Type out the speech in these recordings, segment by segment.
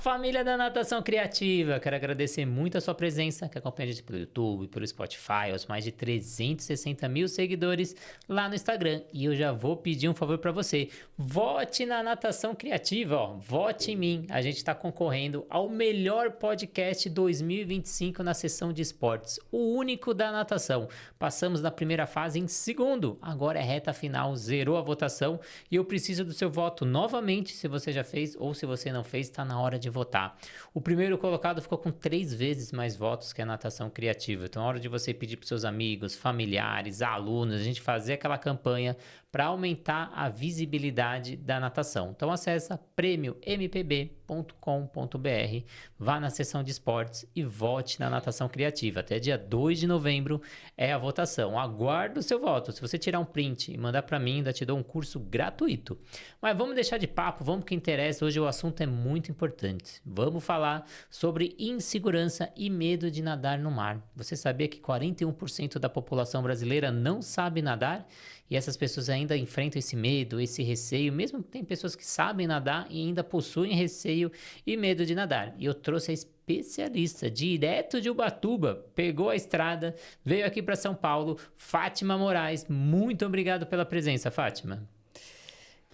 família da Natação Criativa! Quero agradecer muito a sua presença, que acompanha a gente pelo YouTube, pelo Spotify, aos mais de 360 mil seguidores lá no Instagram. E eu já vou pedir um favor para você. Vote na Natação Criativa, ó. Vote em mim. A gente está concorrendo ao melhor podcast 2025 na seção de esportes. O único da natação. Passamos da primeira fase em segundo. Agora é reta final, zerou a votação. E eu preciso do seu voto novamente, se você já fez ou se você não fez, está na hora de votar. O primeiro colocado ficou com 3 vezes mais votos que a Natação Criativa. Então é hora de você pedir para seus amigos, familiares, alunos, a gente fazer aquela campanha para aumentar a visibilidade da natação. Então acessa prêmiompb.com.br, vá na seção de esportes e vote na Natação Criativa. Até dia 2 de novembro é a votação. Aguardo o seu voto. Se você tirar um print e mandar para mim, ainda te dou um curso gratuito. Mas vamos deixar de papo, vamos pro que interessa. Hoje o assunto é muito importante. Vamos falar sobre insegurança e medo de nadar no mar. Você sabia que 41% da população brasileira não sabe nadar? E essas pessoas ainda enfrentam esse medo, esse receio, mesmo que tem pessoas que sabem nadar e ainda possuem receio e medo de nadar. E eu trouxe a especialista direto de Ubatuba, pegou a estrada, veio aqui para São Paulo, Fátima Moraes. Muito obrigado pela presença, Fátima.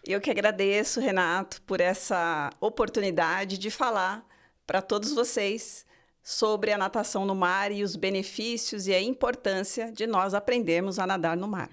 Eu que agradeço, Renato, por essa oportunidade de falar para todos vocês sobre a natação no mar e os benefícios e a importância de nós aprendermos a nadar no mar.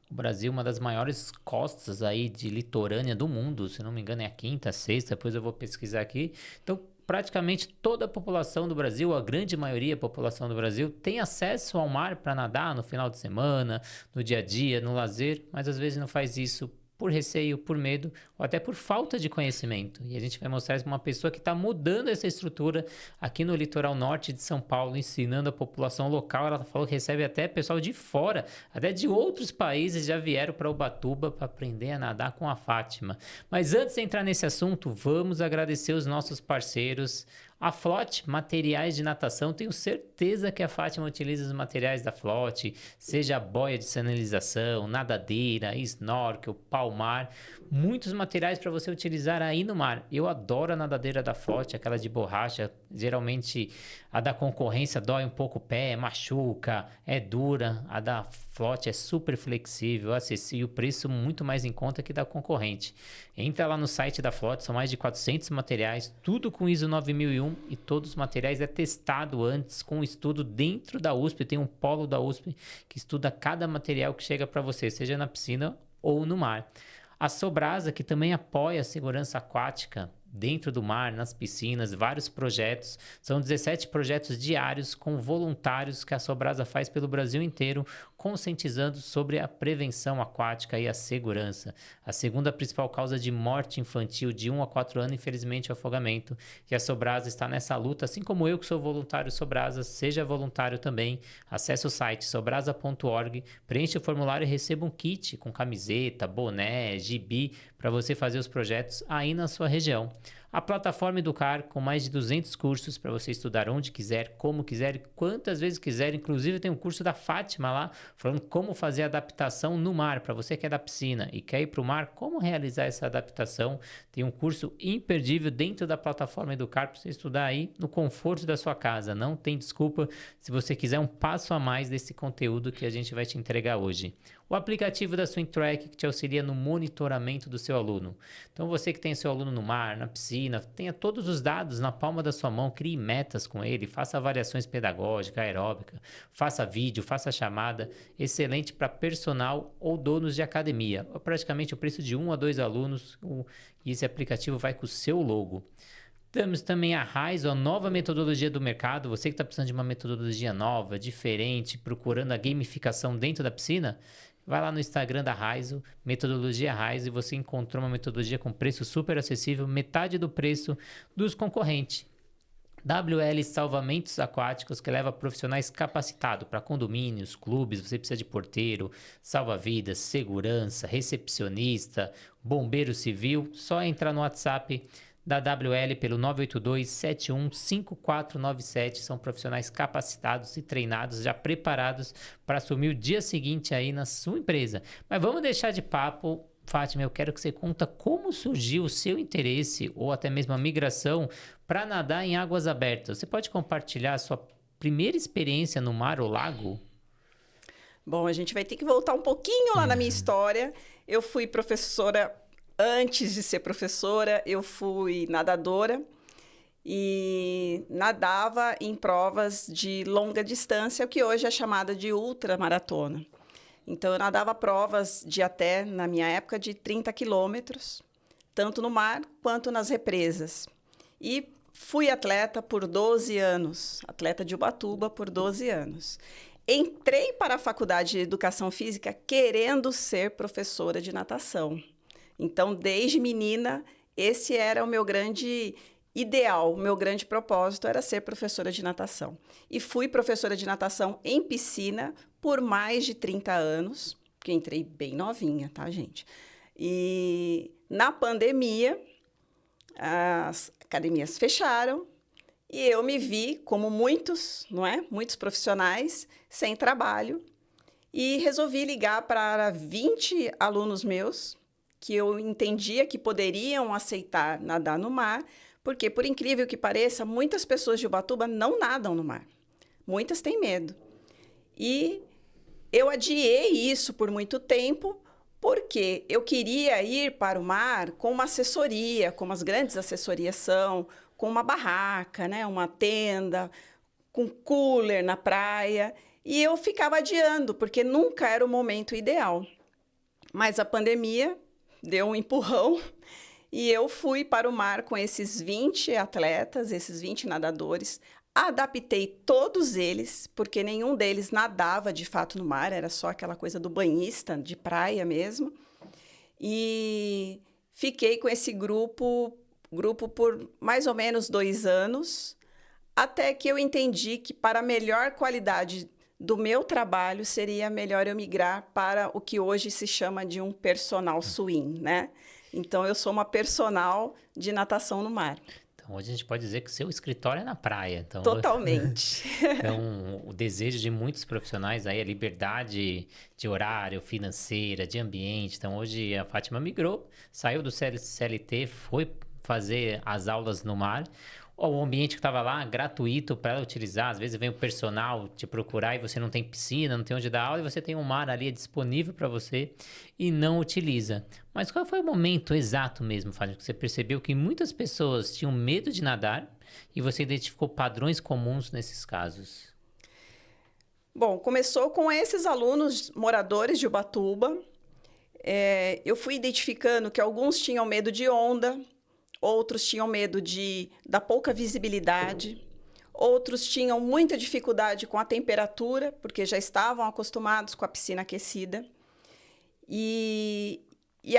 O Brasil é uma das maiores costas aí de litorânea do mundo, se não me engano é a quinta, sexta, depois eu vou pesquisar aqui. Então, praticamente toda a população do Brasil, a grande maioria da população do Brasil, tem acesso ao mar para nadar no final de semana, no dia a dia, no lazer, mas às vezes não faz isso por receio, por medo ou até por falta de conhecimento. E a gente vai mostrar isso para uma pessoa que está mudando essa estrutura aqui no litoral norte de São Paulo, ensinando a população local. Ela falou que recebe até pessoal de fora, até de outros países já vieram para Ubatuba para aprender a nadar com a Fátima. Mas antes de entrar nesse assunto, vamos agradecer os nossos parceiros. A Flote, materiais de natação, tenho certeza que a Fátima utiliza os materiais da Flote, seja a boia de sinalização, nadadeira, snorkel, palmar, muitos materiais para você utilizar aí no mar. Eu adoro a nadadeira da Flote, aquela de borracha, geralmente a da concorrência dói um pouco o pé, machuca, é dura, a da Flote é super flexível, acessível, o preço muito mais em conta que da concorrente. Entra lá no site da Flote, são mais de 400 materiais, tudo com ISO 9001 e todos os materiais é testado antes com um estudo dentro da USP, tem um polo da USP que estuda cada material que chega para você, seja na piscina ou no mar. A Sobrasa, que também apoia a segurança aquática dentro do mar, nas piscinas, vários projetos. São 17 projetos diários com voluntários que a Sobrasa faz pelo Brasil inteiro, conscientizando sobre a prevenção aquática e a segurança. A segunda principal causa de morte infantil de 1 a 4 anos, infelizmente, é o afogamento. E a Sobrasa está nessa luta, assim como eu que sou voluntário Sobrasa, seja voluntário também. Acesse o site sobrasa.org, preencha o formulário e receba um kit com camiseta, boné, gibi, para você fazer os projetos aí na sua região. A plataforma Educar, com mais de 200 cursos para você estudar onde quiser, como quiser e quantas vezes quiser. Inclusive tem um curso da Fátima lá, falando como fazer adaptação no mar. Para você que é da piscina e quer ir para o mar, como realizar essa adaptação. Tem um curso imperdível dentro da plataforma Educar para você estudar aí no conforto da sua casa. Não tem desculpa se você quiser um passo a mais desse conteúdo que a gente vai te entregar hoje. O aplicativo da SwimTrack, que te auxilia no monitoramento do seu aluno. Então você que tem seu aluno no mar, na piscina, tenha todos os dados na palma da sua mão, crie metas com ele, faça avaliações pedagógicas, aeróbica, faça vídeo, faça chamada, excelente para personal ou donos de academia. Praticamente o preço de 1 a 2 alunos e esse aplicativo vai com o seu logo. Temos também a Raizo, a nova metodologia do mercado. Você que está precisando de uma metodologia nova, diferente, procurando a gamificação dentro da piscina, vai lá no Instagram da Raizo, metodologia Raizo, e você encontrou uma metodologia com preço super acessível, metade do preço dos concorrentes. WL Salvamentos Aquáticos, que leva profissionais capacitados para condomínios, clubes. Você precisa de porteiro, salva-vidas, segurança, recepcionista, bombeiro civil. Só entrar no WhatsApp da WL pelo 982-715497. São profissionais capacitados e treinados, já preparados para assumir o dia seguinte aí na sua empresa. Mas vamos deixar de papo, Fátima, eu quero que você conta como surgiu o seu interesse ou até mesmo a migração para nadar em águas abertas. Você pode compartilhar a sua primeira experiência no mar ou lago? Bom, a gente vai ter que voltar um pouquinho lá na minha história. Eu fui professora antes de ser professora, eu fui nadadora e nadava em provas de longa distância, o que hoje é chamada de ultramaratona. Então, eu nadava provas de até, na minha época, de 30 quilômetros, tanto no mar quanto nas represas. E fui atleta por 12 anos, atleta de Ubatuba por 12 anos. Entrei para a Faculdade de Educação Física querendo ser professora de natação. Então, desde menina, esse era o meu grande ideal, o meu grande propósito era ser professora de natação. E fui professora de natação em piscina por mais de 30 anos, que entrei bem novinha, tá, gente? E na pandemia, as academias fecharam e eu me vi, como muitos, não é? Muitos profissionais, sem trabalho. E resolvi ligar para 20 alunos meus, que eu entendia que poderiam aceitar nadar no mar, porque, por incrível que pareça, muitas pessoas de Ubatuba não nadam no mar. Muitas têm medo. E eu adiei isso por muito tempo, porque eu queria ir para o mar com uma assessoria, como as grandes assessorias são, com uma barraca, né, uma tenda, com cooler na praia. E eu ficava adiando, porque nunca era o momento ideal. Mas a pandemia deu um empurrão e eu fui para o mar com esses 20 atletas, esses 20 nadadores. Adaptei todos eles, porque nenhum deles nadava de fato no mar, era só aquela coisa do banhista, de praia mesmo. E fiquei com esse grupo por mais ou menos 2 anos, até que eu entendi que para a melhor qualidade do meu trabalho seria melhor eu migrar para o que hoje se chama de um personal swim, né? Então, eu sou uma personal de natação no mar. Então, hoje a gente pode dizer que o seu escritório é na praia. Então, Totalmente. Então, o desejo de muitos profissionais aí é liberdade de horário, financeira, de ambiente. Então, hoje a Fátima migrou, saiu do CLT, foi fazer as aulas no mar. O ambiente que estava lá, gratuito para ela utilizar. Às vezes vem o personal te procurar e você não tem piscina, não tem onde dar aula, e você tem um mar ali disponível para você e não utiliza. Mas qual foi o momento exato mesmo, Fátima, que você percebeu que muitas pessoas tinham medo de nadar e você identificou padrões comuns nesses casos? Bom, começou com esses alunos moradores de Ubatuba. Eu fui identificando que alguns tinham medo de onda, outros tinham medo da pouca visibilidade, outros tinham muita dificuldade com a temperatura, porque já estavam acostumados com a piscina aquecida. E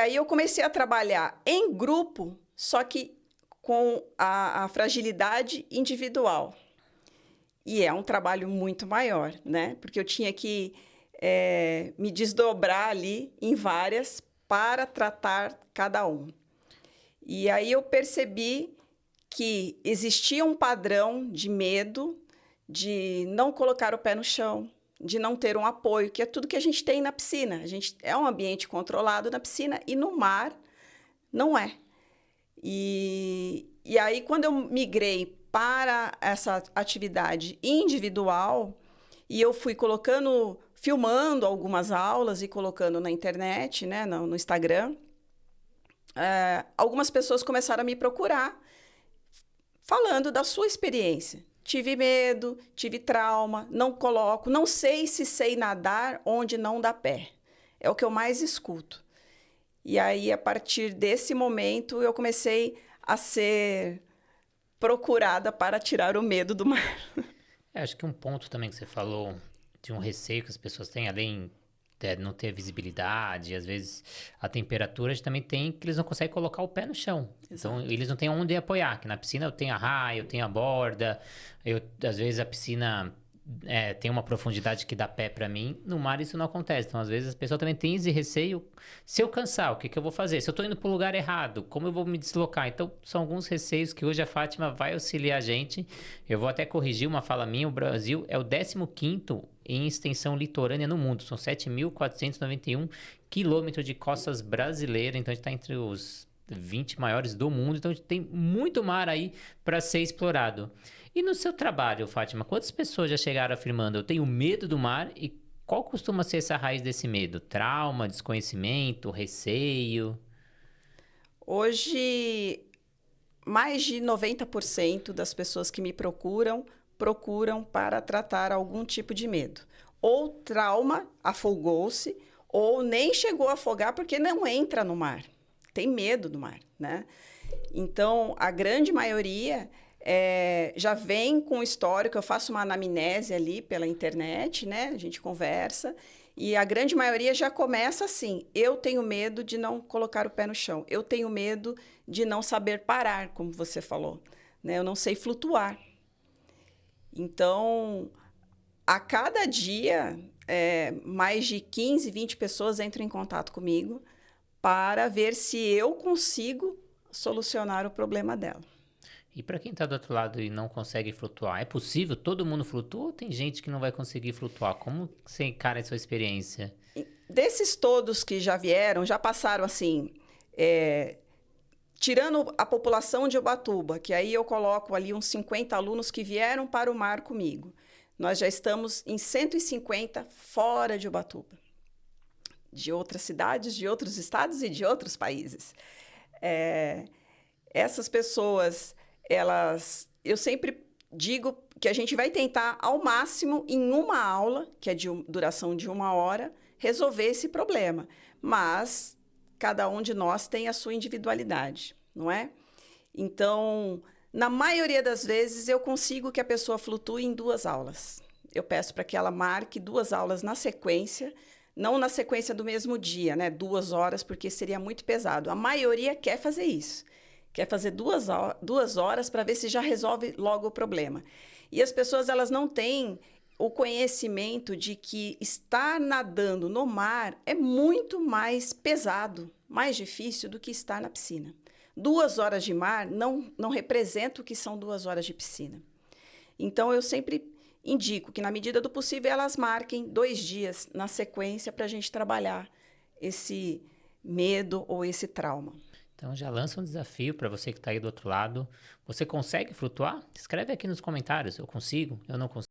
aí eu comecei a trabalhar em grupo, só que com a fragilidade individual. E é um trabalho muito maior, né? Porque eu tinha que me desdobrar ali em várias para tratar cada um. E aí eu percebi que existia um padrão de medo, de não colocar o pé no chão, de não ter um apoio, que é tudo que a gente tem na piscina. A gente é um ambiente controlado na piscina e no mar não é. E aí, quando eu migrei para essa atividade individual, e eu fui filmando algumas aulas e colocando na internet, né, no Instagram, algumas pessoas começaram a me procurar falando da sua experiência. Tive medo, tive trauma, não sei se sei nadar onde não dá pé. É o que eu mais escuto. E aí, a partir desse momento, eu comecei a ser procurada para tirar o medo do mar. Acho que um ponto também que você falou de um receio que as pessoas têm, além de não ter visibilidade, às vezes a temperatura, a gente também tem que eles não conseguem colocar o pé no chão. Exato. Então, eles não têm onde apoiar, que na piscina eu tenho a raia, eu tenho a borda, às vezes a piscina tem uma profundidade que dá pé para mim. No mar isso não acontece. Então, às vezes, as pessoas também têm esse receio. Se eu cansar, o que que eu vou fazer? Se eu estou indo para o lugar errado, como eu vou me deslocar? Então, são alguns receios que hoje a Fátima vai auxiliar a gente. Eu vou até corrigir uma fala minha. O Brasil é o 15º em extensão litorânea no mundo. São 7.491 quilômetros de costas brasileiras. Então, a gente está entre os 20 maiores do mundo. Então, a gente tem muito mar aí para ser explorado. E no seu trabalho, Fátima, quantas pessoas já chegaram afirmando: eu tenho medo do mar? E qual costuma ser essa raiz desse medo? Trauma, desconhecimento, receio? Hoje, mais de 90% das pessoas que me procuram para tratar algum tipo de medo. Ou trauma, afogou-se, ou nem chegou a afogar porque não entra no mar. Tem medo do mar, né? Então, a grande maioria já vem com histórico. Eu faço uma anamnese ali pela internet, né? A gente conversa. E a grande maioria já começa assim: eu tenho medo de não colocar o pé no chão. Eu tenho medo de não saber parar, como você falou, né? Eu não sei flutuar. Então, a cada dia, mais de 15, 20 pessoas entram em contato comigo para ver se eu consigo solucionar o problema dela. E para quem está do outro lado e não consegue flutuar, é possível? Todo mundo flutua ou tem gente que não vai conseguir flutuar? Como você encara a sua experiência? Desses todos que já vieram, já passaram assim, tirando a população de Ubatuba, que aí eu coloco ali uns 50 alunos que vieram para o mar comigo. Nós já estamos em 150 fora de Ubatuba, de outras cidades, de outros estados e de outros países. Essas pessoas, eu sempre digo que a gente vai tentar ao máximo em uma aula, que é de duração de 1 hora, resolver esse problema. Mas cada um de nós tem a sua individualidade, não é? Então, na maioria das vezes, eu consigo que a pessoa flutue em 2 aulas. Eu peço para que ela marque 2 aulas na sequência, não na sequência do mesmo dia, né? 2 horas, porque seria muito pesado. A maioria quer fazer isso. Quer fazer 2 horas para ver se já resolve logo o problema. E as pessoas, elas não têm o conhecimento de que estar nadando no mar é muito mais pesado, mais difícil do que estar na piscina. 2 horas de mar não representa o que são 2 horas de piscina. Então, eu sempre indico que, na medida do possível, elas marquem 2 dias na sequência para a gente trabalhar esse medo ou esse trauma. Então já lança um desafio para você que está aí do outro lado. Você consegue flutuar? Escreve aqui nos comentários. Eu consigo? Eu não consigo?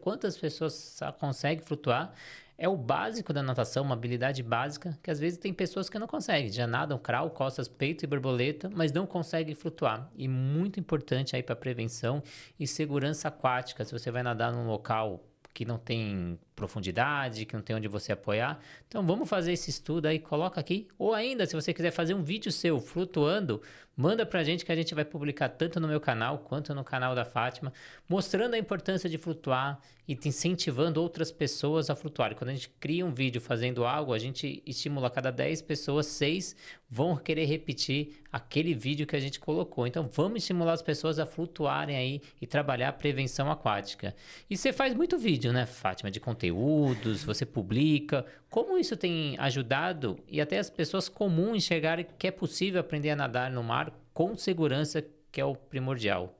Quantas pessoas conseguem flutuar? É o básico da natação, uma habilidade básica, que às vezes tem pessoas que não conseguem. Já nadam crawl, costas, peito e borboleta, mas não conseguem flutuar. E muito importante aí para prevenção e segurança aquática. Se você vai nadar num local que não tem profundidade, que não tem onde você apoiar. Então vamos fazer esse estudo aí, coloca aqui. Ou ainda, se você quiser fazer um vídeo seu flutuando, manda pra gente que a gente vai publicar tanto no meu canal quanto no canal da Fátima, mostrando a importância de flutuar e te incentivando outras pessoas a flutuar. Quando a gente cria um vídeo fazendo algo, a gente estimula a cada 10 pessoas, 6 vão querer repetir aquele vídeo que a gente colocou. Então vamos estimular as pessoas a flutuarem aí e trabalhar a prevenção aquática. E você faz muito vídeo, né, Fátima, de conteúdos, você publica. Como isso tem ajudado e até as pessoas comuns enxergarem que é possível aprender a nadar no mar com segurança, que é o primordial?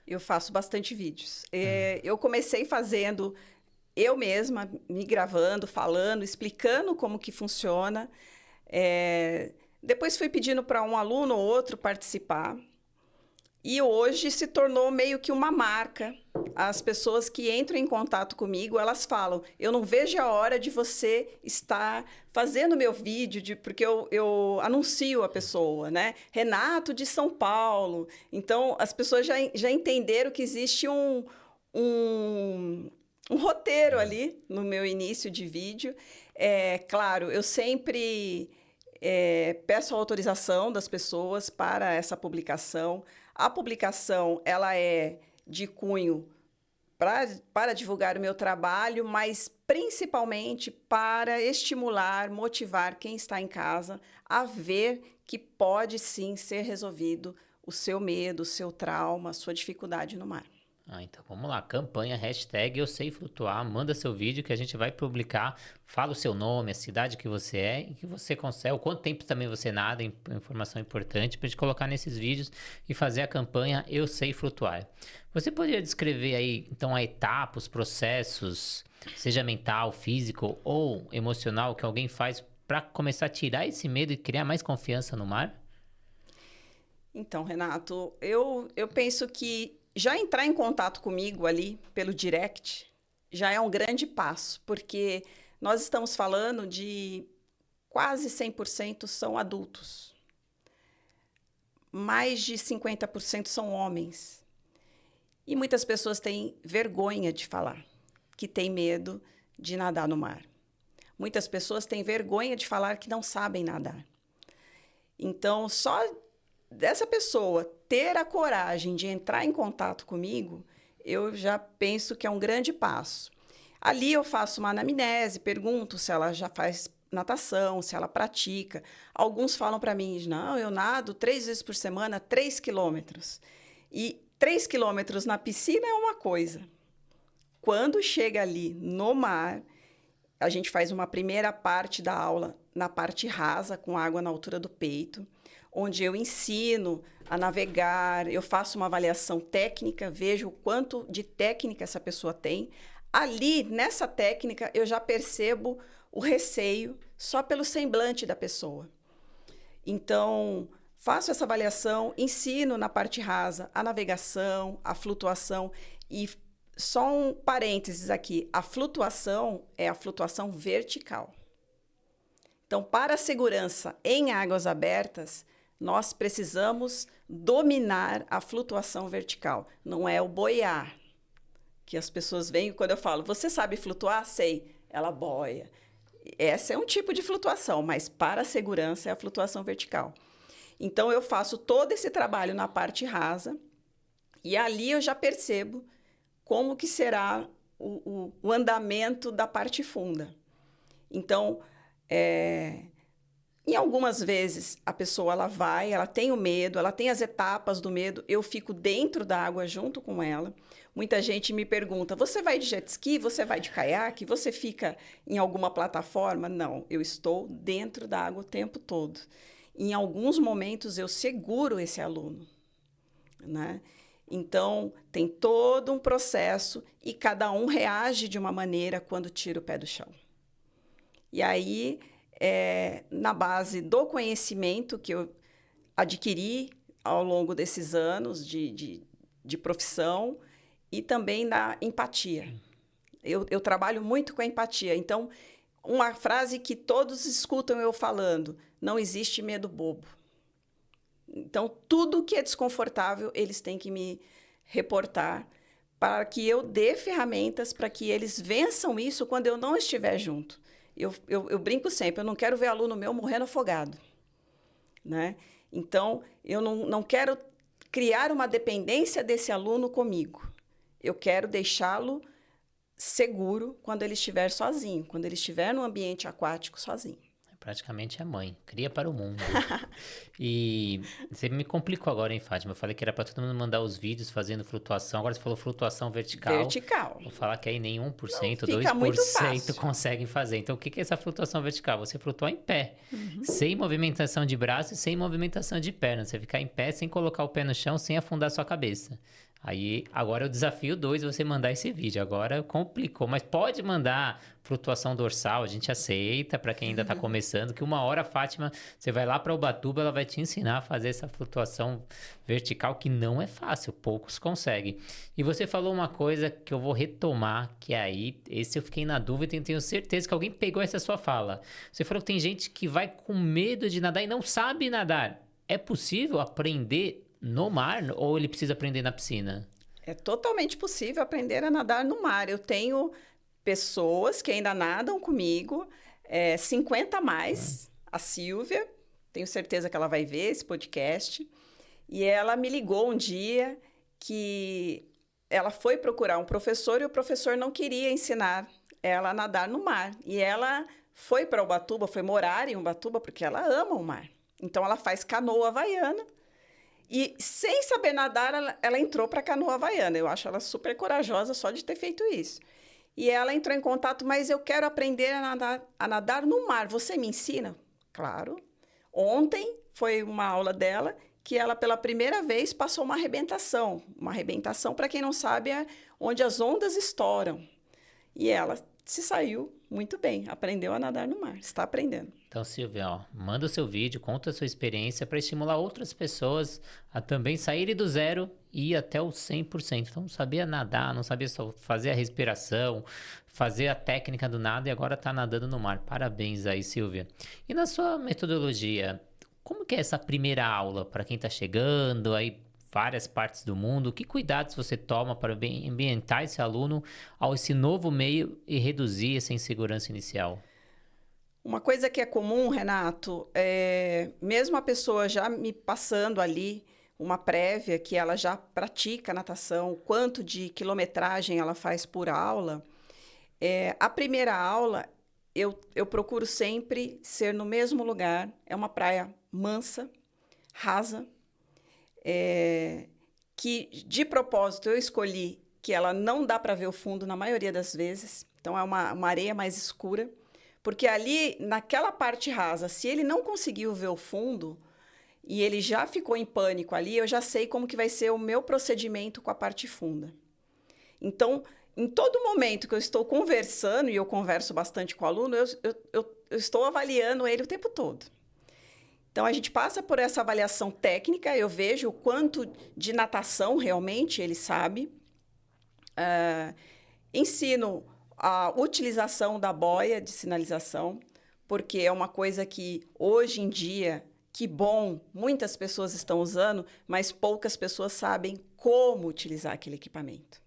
Eu faço bastante vídeos. Eu comecei fazendo eu mesma, me gravando, falando, explicando como que funciona. Depois fui pedindo para um aluno ou outro participar. E hoje se tornou meio que uma marca. As pessoas que entram em contato comigo, elas falam: eu não vejo a hora de você estar fazendo meu vídeo, porque eu anuncio a pessoa, né? Renato de São Paulo. Então, as pessoas já entenderam que existe um roteiro ali no meu início de vídeo. Claro, eu sempre peço a autorização das pessoas para essa publicação. A publicação, ela é de cunho para divulgar o meu trabalho, mas principalmente para estimular, motivar quem está em casa a ver que pode sim ser resolvido o seu medo, o seu trauma, a sua dificuldade no mar. Então vamos lá, campanha, hashtag Eu Sei Flutuar, manda seu vídeo que a gente vai publicar, fala o seu nome, a cidade que você é e que você consegue, o quanto tempo também você nada, informação importante para gente colocar nesses vídeos e fazer a campanha Eu Sei Flutuar. Você poderia descrever aí, então, a etapa, os processos, seja mental, físico ou emocional, que alguém faz para começar a tirar esse medo e criar mais confiança no mar? Então, Renato, eu penso que já entrar em contato comigo ali pelo direct já é um grande passo, porque nós estamos falando de quase 100% são adultos. Mais de 50% são homens. E muitas pessoas têm vergonha de falar, que têm medo de nadar no mar. Muitas pessoas têm vergonha de falar que não sabem nadar. Então, só dessa pessoa ter a coragem de entrar em contato comigo, eu já penso que é um grande passo. Ali eu faço uma anamnese, pergunto se ela já faz natação, se ela pratica. Alguns falam para mim, não, eu nado 3 vezes por semana, 3 quilômetros. E 3 quilômetros na piscina é uma coisa. Quando chega ali no mar, a gente faz uma primeira parte da aula na parte rasa, com água na altura do peito, onde eu ensino a navegar, eu faço uma avaliação técnica, vejo o quanto de técnica essa pessoa tem. Ali, nessa técnica, eu já percebo o receio só pelo semblante da pessoa. Então, faço essa avaliação, ensino na parte rasa a navegação, a flutuação. E só um parênteses aqui, a flutuação é a flutuação vertical. Então, para a segurança em águas abertas, nós precisamos dominar a flutuação vertical. Não é o boiar, que as pessoas veem quando eu falo, você sabe flutuar? Sei. Ela boia. Esse é um tipo de flutuação, mas para a segurança é a flutuação vertical. Então, eu faço todo esse trabalho na parte rasa e ali eu já percebo como que será o andamento da parte funda. Então, em algumas vezes, a pessoa ela tem o medo, ela tem as etapas do medo, eu fico dentro da água junto com ela. Muita gente me pergunta, você vai de jet ski, você vai de caiaque, você fica em alguma plataforma? Não, eu estou dentro da água o tempo todo. Em alguns momentos, eu seguro esse aluno, né? Então, tem todo um processo e cada um reage de uma maneira quando tira o pé do chão. E aí, na base do conhecimento que eu adquiri ao longo desses anos de profissão e também na empatia. Eu trabalho muito com a empatia. Então, uma frase que todos escutam eu falando, não existe medo bobo. Então, tudo que é desconfortável, eles têm que me reportar para que eu dê ferramentas para que eles vençam isso quando eu não estiver junto. Eu brinco sempre, eu não quero ver aluno meu morrendo afogado, né? Então, eu não quero criar uma dependência desse aluno comigo. Eu quero deixá-lo seguro quando ele estiver sozinho, quando ele estiver no ambiente aquático sozinho. Praticamente é mãe, cria para o mundo. E você me complicou agora, hein, Fátima? Eu falei que era para todo mundo mandar os vídeos fazendo flutuação. Agora você falou flutuação vertical. Vertical. Vou falar que aí nem 1%, fica 2% conseguem fazer. Então, o que é essa flutuação vertical? Você flutuar em pé, sem movimentação de braço e sem movimentação de perna. Você ficar em pé sem colocar o pé no chão, sem afundar sua cabeça. Aí, agora o desafio 2 é você mandar esse vídeo. Agora complicou, mas pode mandar flutuação dorsal, a gente aceita para quem ainda está começando, que uma hora, Fátima, você vai lá para Ubatuba, ela vai te ensinar a fazer essa flutuação vertical, que não é fácil, poucos conseguem. E você falou uma coisa que eu vou retomar, que aí, esse eu fiquei na dúvida e tenho certeza que alguém pegou essa sua fala. Você falou que tem gente que vai com medo de nadar e não sabe nadar. É possível aprender no mar ou ele precisa aprender na piscina? É totalmente possível aprender a nadar no mar. Eu tenho pessoas que ainda nadam comigo, 50 a mais, a Silvia, tenho certeza que ela vai ver esse podcast, e ela me ligou um dia que ela foi procurar um professor e o professor não queria ensinar ela a nadar no mar. E ela foi para Ubatuba, foi morar em Ubatuba porque ela ama o mar. Então, ela faz canoa havaiana. E sem saber nadar, ela entrou para a canoa havaiana. Eu acho ela super corajosa só de ter feito isso. E ela entrou em contato, mas eu quero aprender a nadar no mar. Você me ensina? Claro. Ontem foi uma aula dela que ela, pela primeira vez, passou uma arrebentação. Uma arrebentação, para quem não sabe, é onde as ondas estouram. E ela se saiu muito bem, aprendeu a nadar no mar, está aprendendo. Então, Silvia, ó, manda o seu vídeo, conta a sua experiência para estimular outras pessoas a também saírem do zero e ir até o 100%. Então, não sabia nadar, não sabia só fazer a respiração, fazer a técnica do nada e agora está nadando no mar. Parabéns aí, Silvia. E na sua metodologia, como que é essa primeira aula para quem está chegando aí? Várias partes do mundo, que cuidados você toma para ambientar esse aluno ao esse novo meio e reduzir essa insegurança inicial? Uma coisa que é comum, Renato, é mesmo a pessoa já me passando ali uma prévia que ela já pratica natação, quanto de quilometragem ela faz por aula, a primeira aula eu procuro sempre ser no mesmo lugar, é uma praia mansa, rasa, que de propósito eu escolhi que ela não dá para ver o fundo na maioria das vezes, então é uma areia mais escura, porque ali, naquela parte rasa, se ele não conseguiu ver o fundo e ele já ficou em pânico ali, eu já sei como que vai ser o meu procedimento com a parte funda. Então, em todo momento que eu estou conversando, e eu converso bastante com o aluno, eu estou avaliando ele o tempo todo. Então, a gente passa por essa avaliação técnica, eu vejo o quanto de natação realmente ele sabe. Ensino a utilização da boia de sinalização, porque é uma coisa que, hoje em dia, que bom, muitas pessoas estão usando, mas poucas pessoas sabem como utilizar aquele equipamento.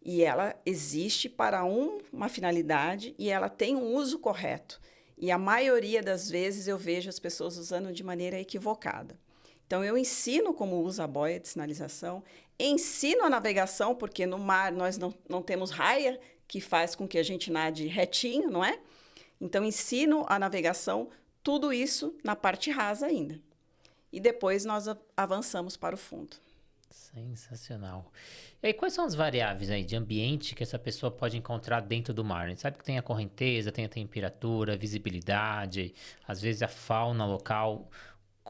E ela existe para uma finalidade e ela tem um uso correto. E a maioria das vezes eu vejo as pessoas usando de maneira equivocada. Então, eu ensino como usa a boia de sinalização, ensino a navegação, porque no mar nós não temos raia que faz com que a gente nade retinho, não é? Então, ensino a navegação, tudo isso na parte rasa ainda. E depois nós avançamos para o fundo. Sensacional. E aí, quais são as variáveis aí de ambiente que essa pessoa pode encontrar dentro do mar? A gente sabe que tem a correnteza, tem a temperatura, a visibilidade, às vezes a fauna local.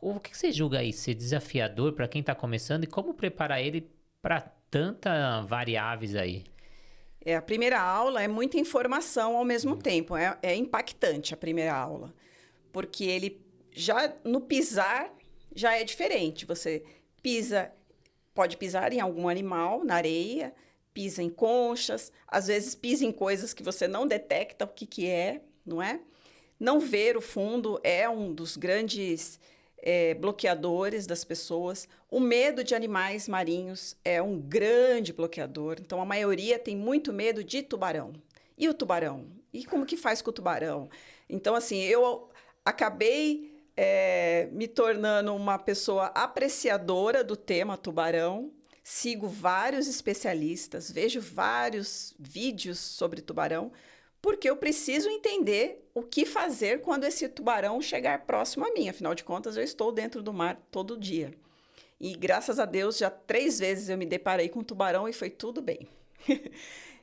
O que você julga aí ser desafiador para quem está começando e como preparar ele para tantas variáveis aí? A primeira aula é muita informação ao mesmo tempo. É impactante a primeira aula, porque ele já no pisar já é diferente. Você pode pisar em algum animal na areia, pisa em conchas, às vezes pisa em coisas que você não detecta o que é, não é? Não ver o fundo é um dos grandes bloqueadores das pessoas. O medo de animais marinhos é um grande bloqueador. Então, a maioria tem muito medo de tubarão. E o tubarão? E como que faz com o tubarão? Então, assim, eu acabei me tornando uma pessoa apreciadora do tema tubarão. Sigo vários especialistas, vejo vários vídeos sobre tubarão, porque eu preciso entender o que fazer quando esse tubarão chegar próximo a mim. Afinal de contas, eu estou dentro do mar todo dia. E, graças a Deus, já 3 vezes eu me deparei com um tubarão e foi tudo bem.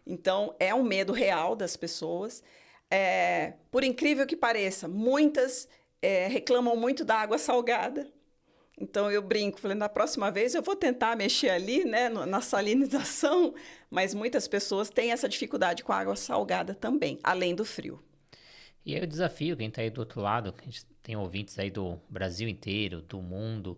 Então, é um medo real das pessoas. Por incrível que pareça, muitas reclamam muito da água salgada. Então, eu brinco, falei, na próxima vez eu vou tentar mexer ali, né, na salinização, mas muitas pessoas têm essa dificuldade com a água salgada também, além do frio. E aí o desafio, quem está aí do outro lado, a gente tem ouvintes aí do Brasil inteiro, do mundo,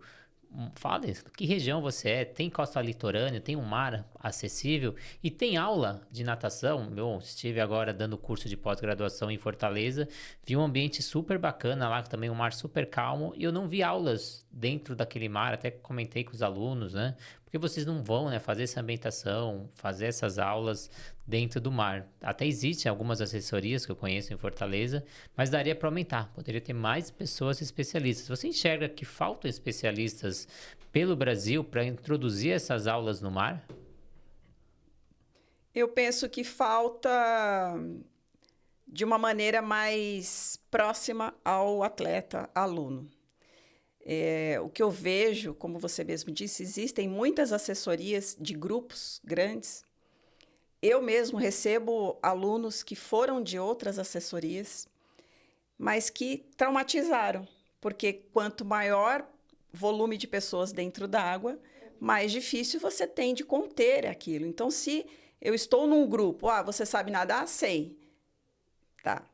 fala que região você é, tem costa litorânea, tem um mar acessível e tem aula de natação. Eu estive agora dando curso de pós-graduação em Fortaleza, vi um ambiente super bacana lá, também um mar super calmo, e eu não vi aulas dentro daquele mar, até comentei com os alunos, né? Porque vocês não vão, né, fazer essa ambientação, fazer essas aulas dentro do mar. Até existem algumas assessorias que eu conheço em Fortaleza, mas daria para aumentar. Poderia ter mais pessoas especialistas. Você enxerga que faltam especialistas pelo Brasil para introduzir essas aulas no mar? Eu penso que falta de uma maneira mais próxima ao atleta, aluno. O que eu vejo, como você mesmo disse, existem muitas assessorias de grupos grandes. Eu mesmo recebo alunos que foram de outras assessorias, mas que traumatizaram, porque quanto maior volume de pessoas dentro d'água, mais difícil você tem de conter aquilo. Então, se eu estou num grupo, você sabe nadar? Sei. Tá,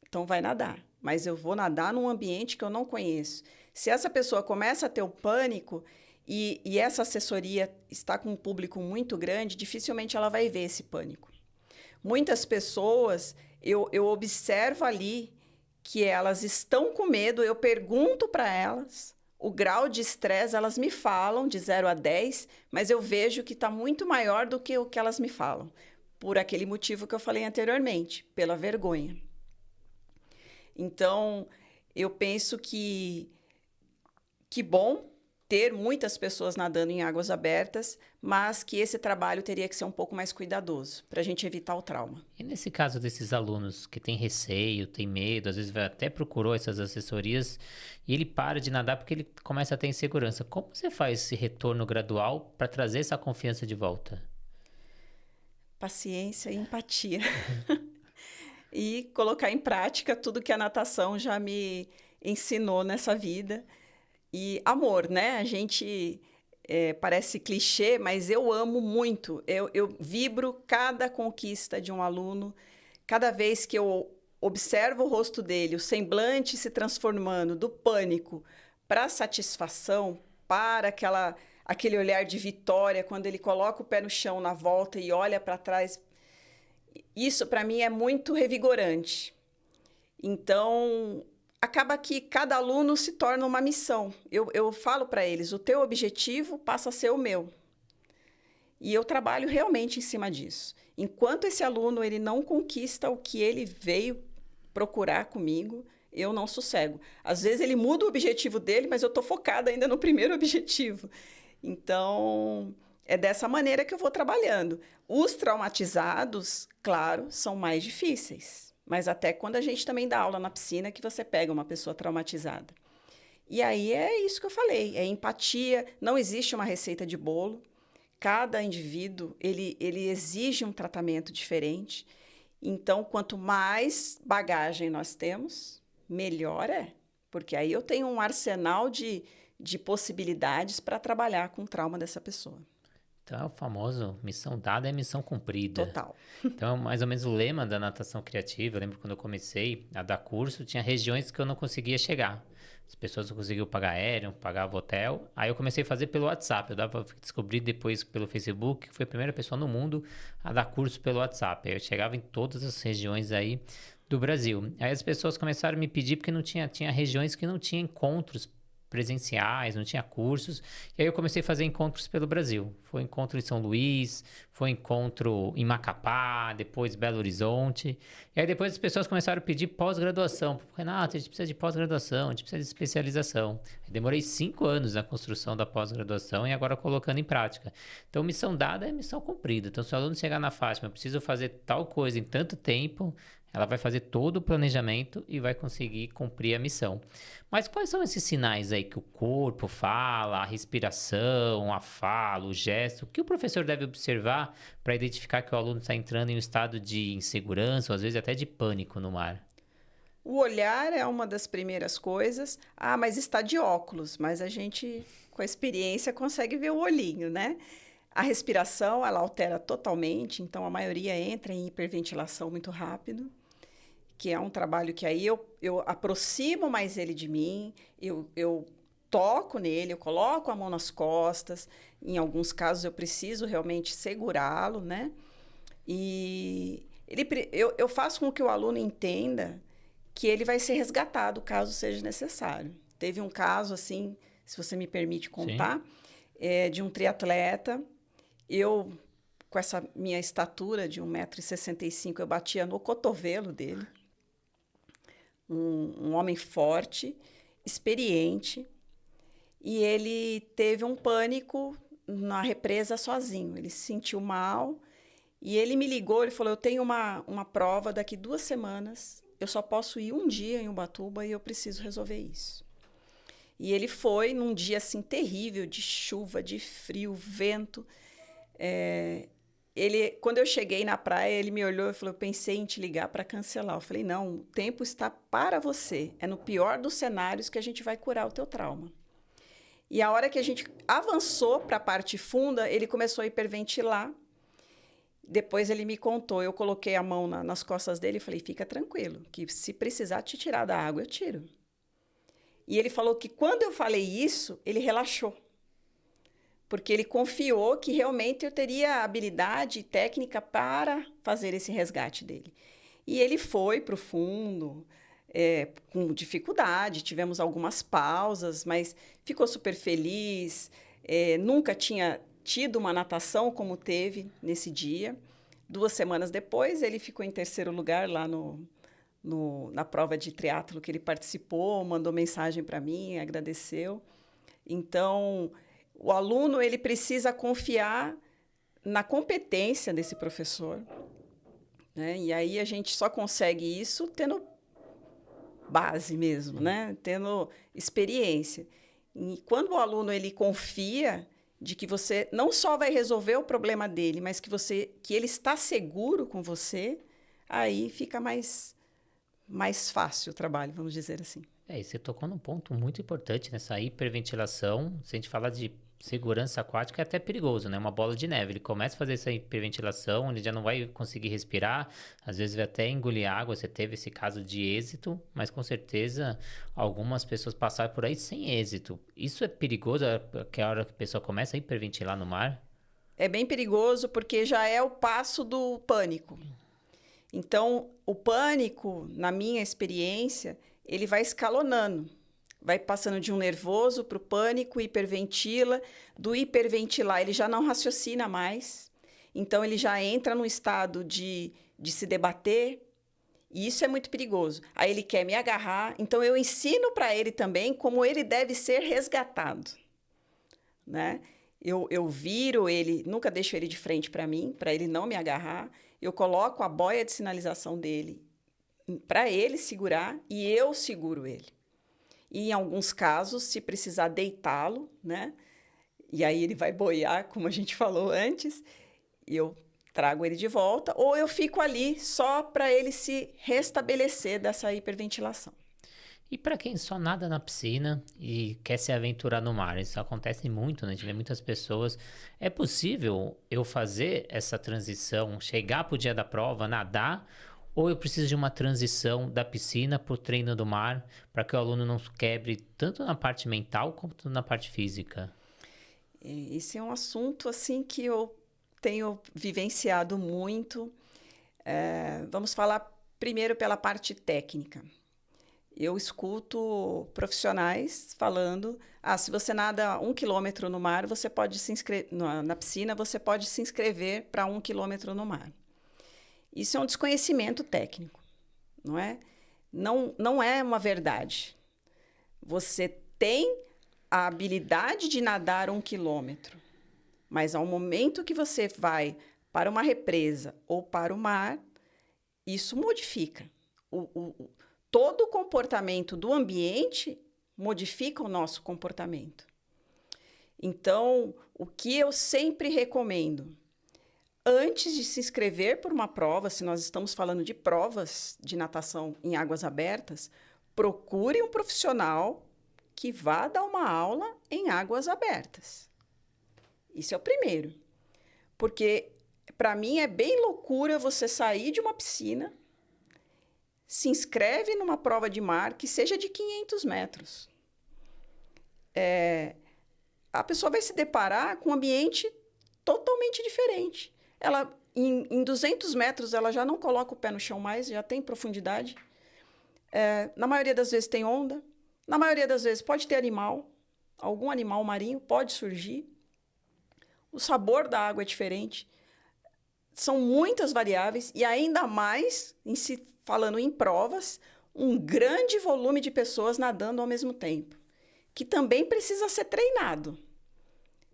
então vai nadar. Mas eu vou nadar num ambiente que eu não conheço. Se essa pessoa começa a ter o pânico e essa assessoria está com um público muito grande, dificilmente ela vai ver esse pânico. Muitas pessoas, eu observo ali que elas estão com medo, eu pergunto para elas o grau de estresse, elas me falam de 0 a 10, mas eu vejo que está muito maior do que o que elas me falam, por aquele motivo que eu falei anteriormente, pela vergonha. Então, eu penso que bom ter muitas pessoas nadando em águas abertas, mas que esse trabalho teria que ser um pouco mais cuidadoso, para a gente evitar o trauma. E nesse caso desses alunos que têm receio, têm medo, às vezes até procurou essas assessorias e ele para de nadar porque ele começa a ter insegurança. Como você faz esse retorno gradual para trazer essa confiança de volta? Paciência e empatia. E colocar em prática tudo que a natação já me ensinou nessa vida. E amor, né? A gente parece clichê, mas eu amo muito. Eu vibro cada conquista de um aluno. Cada vez que eu observo o rosto dele, o semblante se transformando do pânico para a satisfação, para aquele olhar de vitória, quando ele coloca o pé no chão na volta e olha para trás. Isso, para mim, é muito revigorante. Então, acaba que cada aluno se torna uma missão. Eu falo para eles, o teu objetivo passa a ser o meu. E eu trabalho realmente em cima disso. Enquanto esse aluno ele não conquista o que ele veio procurar comigo, eu não sossego. Às vezes ele muda o objetivo dele, mas eu estou focada ainda no primeiro objetivo. Então, é dessa maneira que eu vou trabalhando. Os traumatizados, claro, são mais difíceis. Mas até quando a gente também dá aula na piscina, que você pega uma pessoa traumatizada. E aí é isso que eu falei, é empatia, não existe uma receita de bolo. Cada indivíduo, ele exige um tratamento diferente. Então, quanto mais bagagem nós temos, melhor é. Porque aí eu tenho um arsenal de possibilidades para trabalhar com o trauma dessa pessoa. Então, é o famoso missão dada é missão cumprida. Total. Então, mais ou menos o lema da natação criativa, eu lembro quando eu comecei a dar curso, tinha regiões que eu não conseguia chegar. As pessoas não conseguiam pagar aéreo, pagava hotel. Aí eu comecei a fazer pelo WhatsApp. Descobri depois pelo Facebook, que foi a primeira pessoa no mundo a dar curso pelo WhatsApp. Aí eu chegava em todas as regiões aí do Brasil. Aí as pessoas começaram a me pedir porque não tinha regiões que não tinha encontros presenciais, não tinha cursos. E aí eu comecei a fazer encontros pelo Brasil. Foi encontro em São Luís, foi encontro em Macapá, depois Belo Horizonte. E aí depois as pessoas começaram a pedir pós-graduação. Renato, a gente precisa de pós-graduação, a gente precisa de especialização. Eu demorei 5 anos na construção da pós-graduação e agora colocando em prática. Então, missão dada é missão cumprida. Então, se o aluno chegar na Fátima, eu preciso fazer tal coisa em tanto tempo, ela vai fazer todo o planejamento e vai conseguir cumprir a missão. Mas quais são esses sinais aí que o corpo fala, a respiração, a fala, o gesto? O que o professor deve observar para identificar que o aluno está entrando em um estado de insegurança ou às vezes até de pânico no mar? O olhar é uma das primeiras coisas. Mas está de óculos, mas a gente, com a experiência, consegue ver o olhinho, né? A respiração, ela altera totalmente, então a maioria entra em hiperventilação muito rápido, que é um trabalho que aí eu aproximo mais ele de mim, eu toco nele, eu coloco a mão nas costas, em alguns casos eu preciso realmente segurá-lo, né? E eu faço com que o aluno entenda que ele vai ser resgatado caso seja necessário. Teve um caso, assim, se você me permite contar, de um triatleta. Eu, com essa minha estatura de 1,65 m, eu batia no cotovelo dele. Um homem forte, experiente, e ele teve um pânico na represa sozinho. Ele se sentiu mal e ele me ligou, ele falou, eu tenho uma prova daqui 2 semanas, eu só posso ir um dia em Ubatuba e eu preciso resolver isso. E ele foi num dia assim terrível, de chuva, de frio, vento. Quando eu cheguei na praia, ele me olhou e falou: eu pensei em te ligar para cancelar. Eu falei: não, o tempo está para você. É no pior dos cenários que a gente vai curar o teu trauma. E a hora que a gente avançou para a parte funda, ele começou a hiperventilar. Depois ele me contou, eu coloquei a mão nas costas dele e falei: fica tranquilo, que se precisar te tirar da água, eu tiro. E ele falou que quando eu falei isso, ele relaxou. Porque ele confiou que realmente eu teria habilidade e técnica para fazer esse resgate dele. E ele foi para o fundo, com dificuldade, tivemos algumas pausas, mas ficou super feliz. Nunca tinha tido uma natação como teve nesse dia. 2 semanas depois, ele ficou em 3º lugar lá na prova de triatlo que ele participou, mandou mensagem para mim, agradeceu. Então, o aluno ele precisa confiar na competência desse professor, né? E aí a gente só consegue isso tendo base mesmo, né? Tendo experiência. E quando o aluno ele confia de que você não só vai resolver o problema dele, mas que ele está seguro com você, aí fica mais fácil o trabalho, vamos dizer assim. E você tocou num ponto muito importante nessa hiperventilação. Se a gente falar de segurança aquática, é até perigoso, né? Uma bola de neve. Ele começa a fazer essa hiperventilação, ele já não vai conseguir respirar, às vezes vai até engolir água. Você teve esse caso de êxito, mas com certeza algumas pessoas passaram por aí sem êxito. Isso é perigoso, que é a hora que a pessoa começa a hiperventilar no mar? É bem perigoso porque já é o passo do pânico. Então, o pânico, na minha experiência, ele vai escalonando. Vai passando de um nervoso para o pânico, hiperventila. Do hiperventilar, ele já não raciocina mais. Então, ele já entra num estado de se debater. E isso é muito perigoso. Aí ele quer me agarrar. Então, eu ensino para ele também como ele deve ser resgatado, né? Eu viro ele, nunca deixo ele de frente para mim, para ele não me agarrar. Eu coloco a boia de sinalização dele para ele segurar e eu seguro ele. E em alguns casos, se precisar deitá-lo, né? E aí ele vai boiar, como a gente falou antes, e eu trago ele de volta, ou eu fico ali só para ele se restabelecer dessa hiperventilação. E para quem só nada na piscina e quer se aventurar no mar, isso acontece muito, né? A gente vê muitas pessoas. É possível eu fazer essa transição, chegar pro dia da prova, nadar, ou eu preciso de uma transição da piscina para o treino do mar, para que o aluno não quebre tanto na parte mental quanto na parte física? Esse é um assunto assim que eu tenho vivenciado muito. Vamos falar primeiro pela parte técnica. Eu escuto profissionais falando: se você nada 1 quilômetro no mar, você pode se inscrever na piscina, você pode se inscrever para 1 quilômetro no mar. Isso é um desconhecimento técnico, não é? Não é uma verdade. Você tem a habilidade de nadar 1 quilômetro, mas ao momento que você vai para uma represa ou para o mar, isso modifica. Todo o comportamento do ambiente modifica o nosso comportamento. Então, o que eu sempre recomendo, antes de se inscrever por uma prova, se nós estamos falando de provas de natação em águas abertas, procure um profissional que vá dar uma aula em águas abertas. Isso é o primeiro. Porque, para mim, é bem loucura você sair de uma piscina, se inscreve numa prova de mar que seja de 500 metros. A pessoa vai se deparar com um ambiente totalmente diferente. Ela, em 200 metros, ela já não coloca o pé no chão mais, já tem profundidade. Na maioria das vezes tem onda. Na maioria das vezes pode ter animal. Algum animal marinho pode surgir. O sabor da água é diferente. São muitas variáveis e ainda mais, falando em provas, um grande volume de pessoas nadando ao mesmo tempo, que também precisa ser treinado.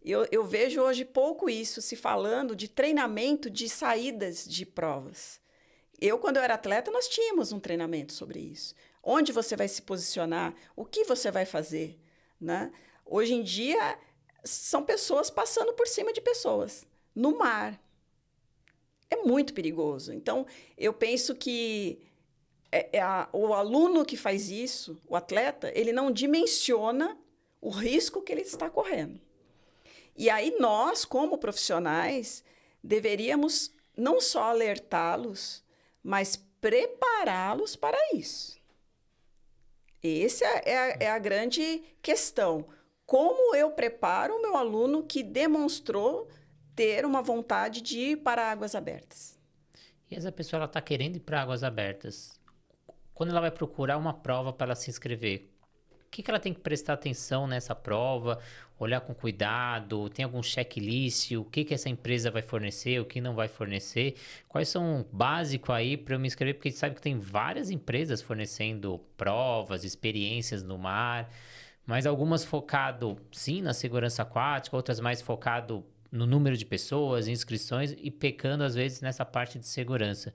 Eu vejo hoje pouco isso, se falando de treinamento de saídas de provas. Quando eu era atleta, nós tínhamos um treinamento sobre isso. Onde você vai se posicionar, o que você vai fazer, né? Hoje em dia, são pessoas passando por cima de pessoas no mar. É muito perigoso. Então, eu penso que o aluno que faz isso, o atleta, ele não dimensiona o risco que ele está correndo. E aí nós, como profissionais, deveríamos não só alertá-los, mas prepará-los para isso. Essa é a grande questão. Como eu preparo o meu aluno que demonstrou ter uma vontade de ir para águas abertas? E essa pessoa ela está querendo ir para águas abertas. Quando ela vai procurar uma prova para ela se inscrever, o que ela tem que prestar atenção nessa prova? Olhar com cuidado? Tem algum checklist? O que essa empresa vai fornecer? O que não vai fornecer? Quais são básicos aí para eu me inscrever? Porque a gente sabe que tem várias empresas fornecendo provas, experiências no mar, mas algumas focado, sim, na segurança aquática, outras mais focado no número de pessoas, inscrições e pecando às vezes nessa parte de segurança.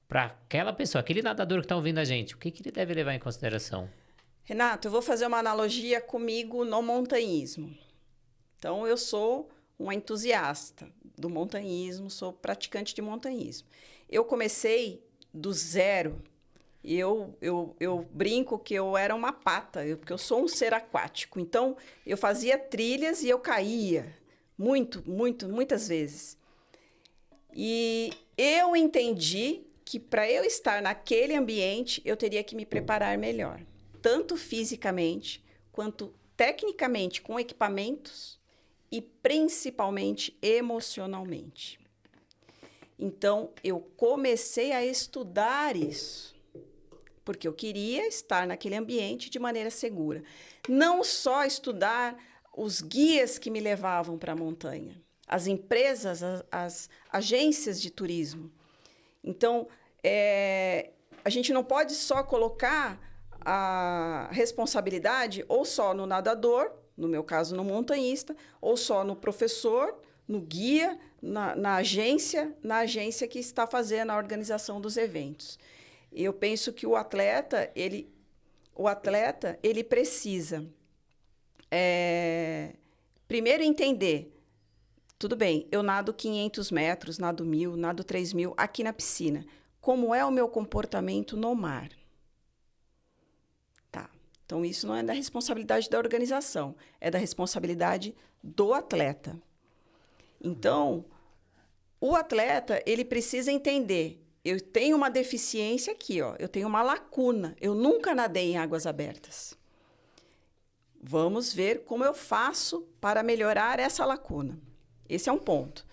Para aquela pessoa, aquele nadador que está ouvindo a gente, o que ele deve levar em consideração? Renato, eu vou fazer uma analogia comigo no montanhismo. Então, eu sou uma entusiasta do montanhismo, sou praticante de montanhismo. Eu comecei do zero. Eu brinco que eu era uma pata, porque eu sou um ser aquático. Então, eu fazia trilhas e eu caía muitas vezes. E eu entendi que para eu estar naquele ambiente, eu teria que me preparar melhor, tanto fisicamente quanto tecnicamente, com equipamentos e principalmente emocionalmente. Então, eu comecei a estudar isso, porque eu queria estar naquele ambiente de maneira segura. Não só estudar os guias que me levavam para a montanha, as empresas, as agências de turismo. Então, a gente não pode só colocar a responsabilidade ou só no nadador, no meu caso, no montanhista, ou só no professor, no guia, na agência que está fazendo a organização dos eventos. Eu penso que o atleta, ele precisa primeiro entender, tudo bem, eu nado 500 metros, nado 1.000, nado 3.000 aqui na piscina. Como é o meu comportamento no mar? Tá. Então, isso não é da responsabilidade da organização, é da responsabilidade do atleta. Então, o atleta, ele precisa entender, eu tenho uma deficiência aqui, ó, eu tenho uma lacuna, eu nunca nadei em águas abertas. Vamos ver como eu faço para melhorar essa lacuna. Esse é um ponto.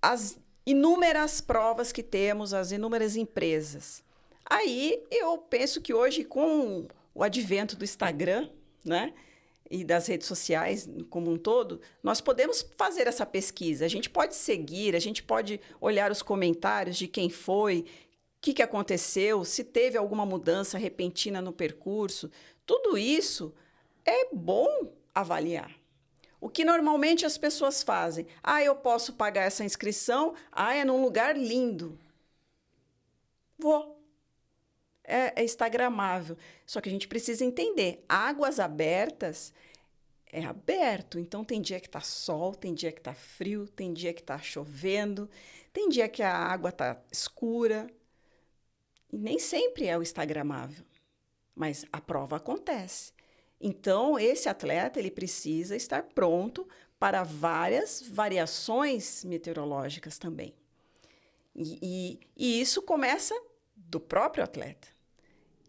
As inúmeras provas que temos, as inúmeras empresas. Aí eu penso que hoje, com o advento do Instagram, né, e das redes sociais como um todo, nós podemos fazer essa pesquisa. A gente pode seguir, a gente pode olhar os comentários de quem foi, o que aconteceu, se teve alguma mudança repentina no percurso. Tudo isso é bom avaliar. O que normalmente as pessoas fazem? Eu posso pagar essa inscrição? É num lugar lindo. Vou. É instagramável. Só que a gente precisa entender. Águas abertas é aberto. Então, tem dia que está sol, tem dia que está frio, tem dia que está chovendo, tem dia que a água está escura. E nem sempre é o instagramável. Mas a prova acontece. Então, esse atleta ele precisa estar pronto para várias variações meteorológicas também. E isso começa do próprio atleta.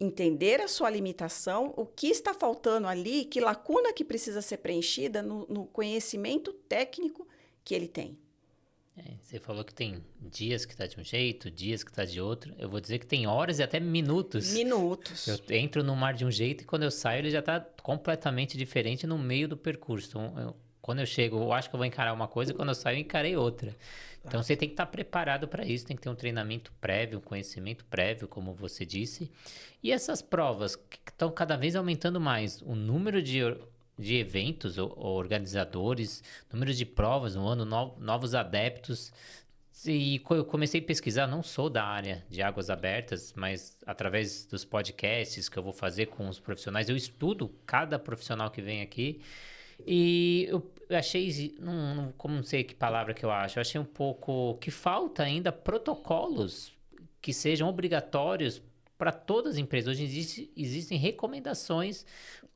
Entender a sua limitação, o que está faltando ali, que lacuna que precisa ser preenchida no conhecimento técnico que ele tem. Você falou que tem dias que tá de um jeito, dias que tá de outro. Eu vou dizer que tem horas e até minutos. Minutos. Eu entro no mar de um jeito e quando eu saio ele já tá completamente diferente no meio do percurso. Então, quando eu chego, eu acho que eu vou encarar uma coisa e quando eu saio eu encarei outra. Então, você tem que estar preparado para isso, tem que ter um treinamento prévio, um conhecimento prévio, como você disse. E essas provas que estão cada vez aumentando mais, o número de eventos ou organizadores, número de provas no ano, novos adeptos, E eu comecei a pesquisar, não sou da área de águas abertas, mas através dos podcasts que eu vou fazer com os profissionais, eu estudo cada profissional que vem aqui. E eu achei, como não sei que palavra que eu acho, eu achei um pouco que falta ainda protocolos que sejam obrigatórios para todas as empresas. Hoje existem recomendações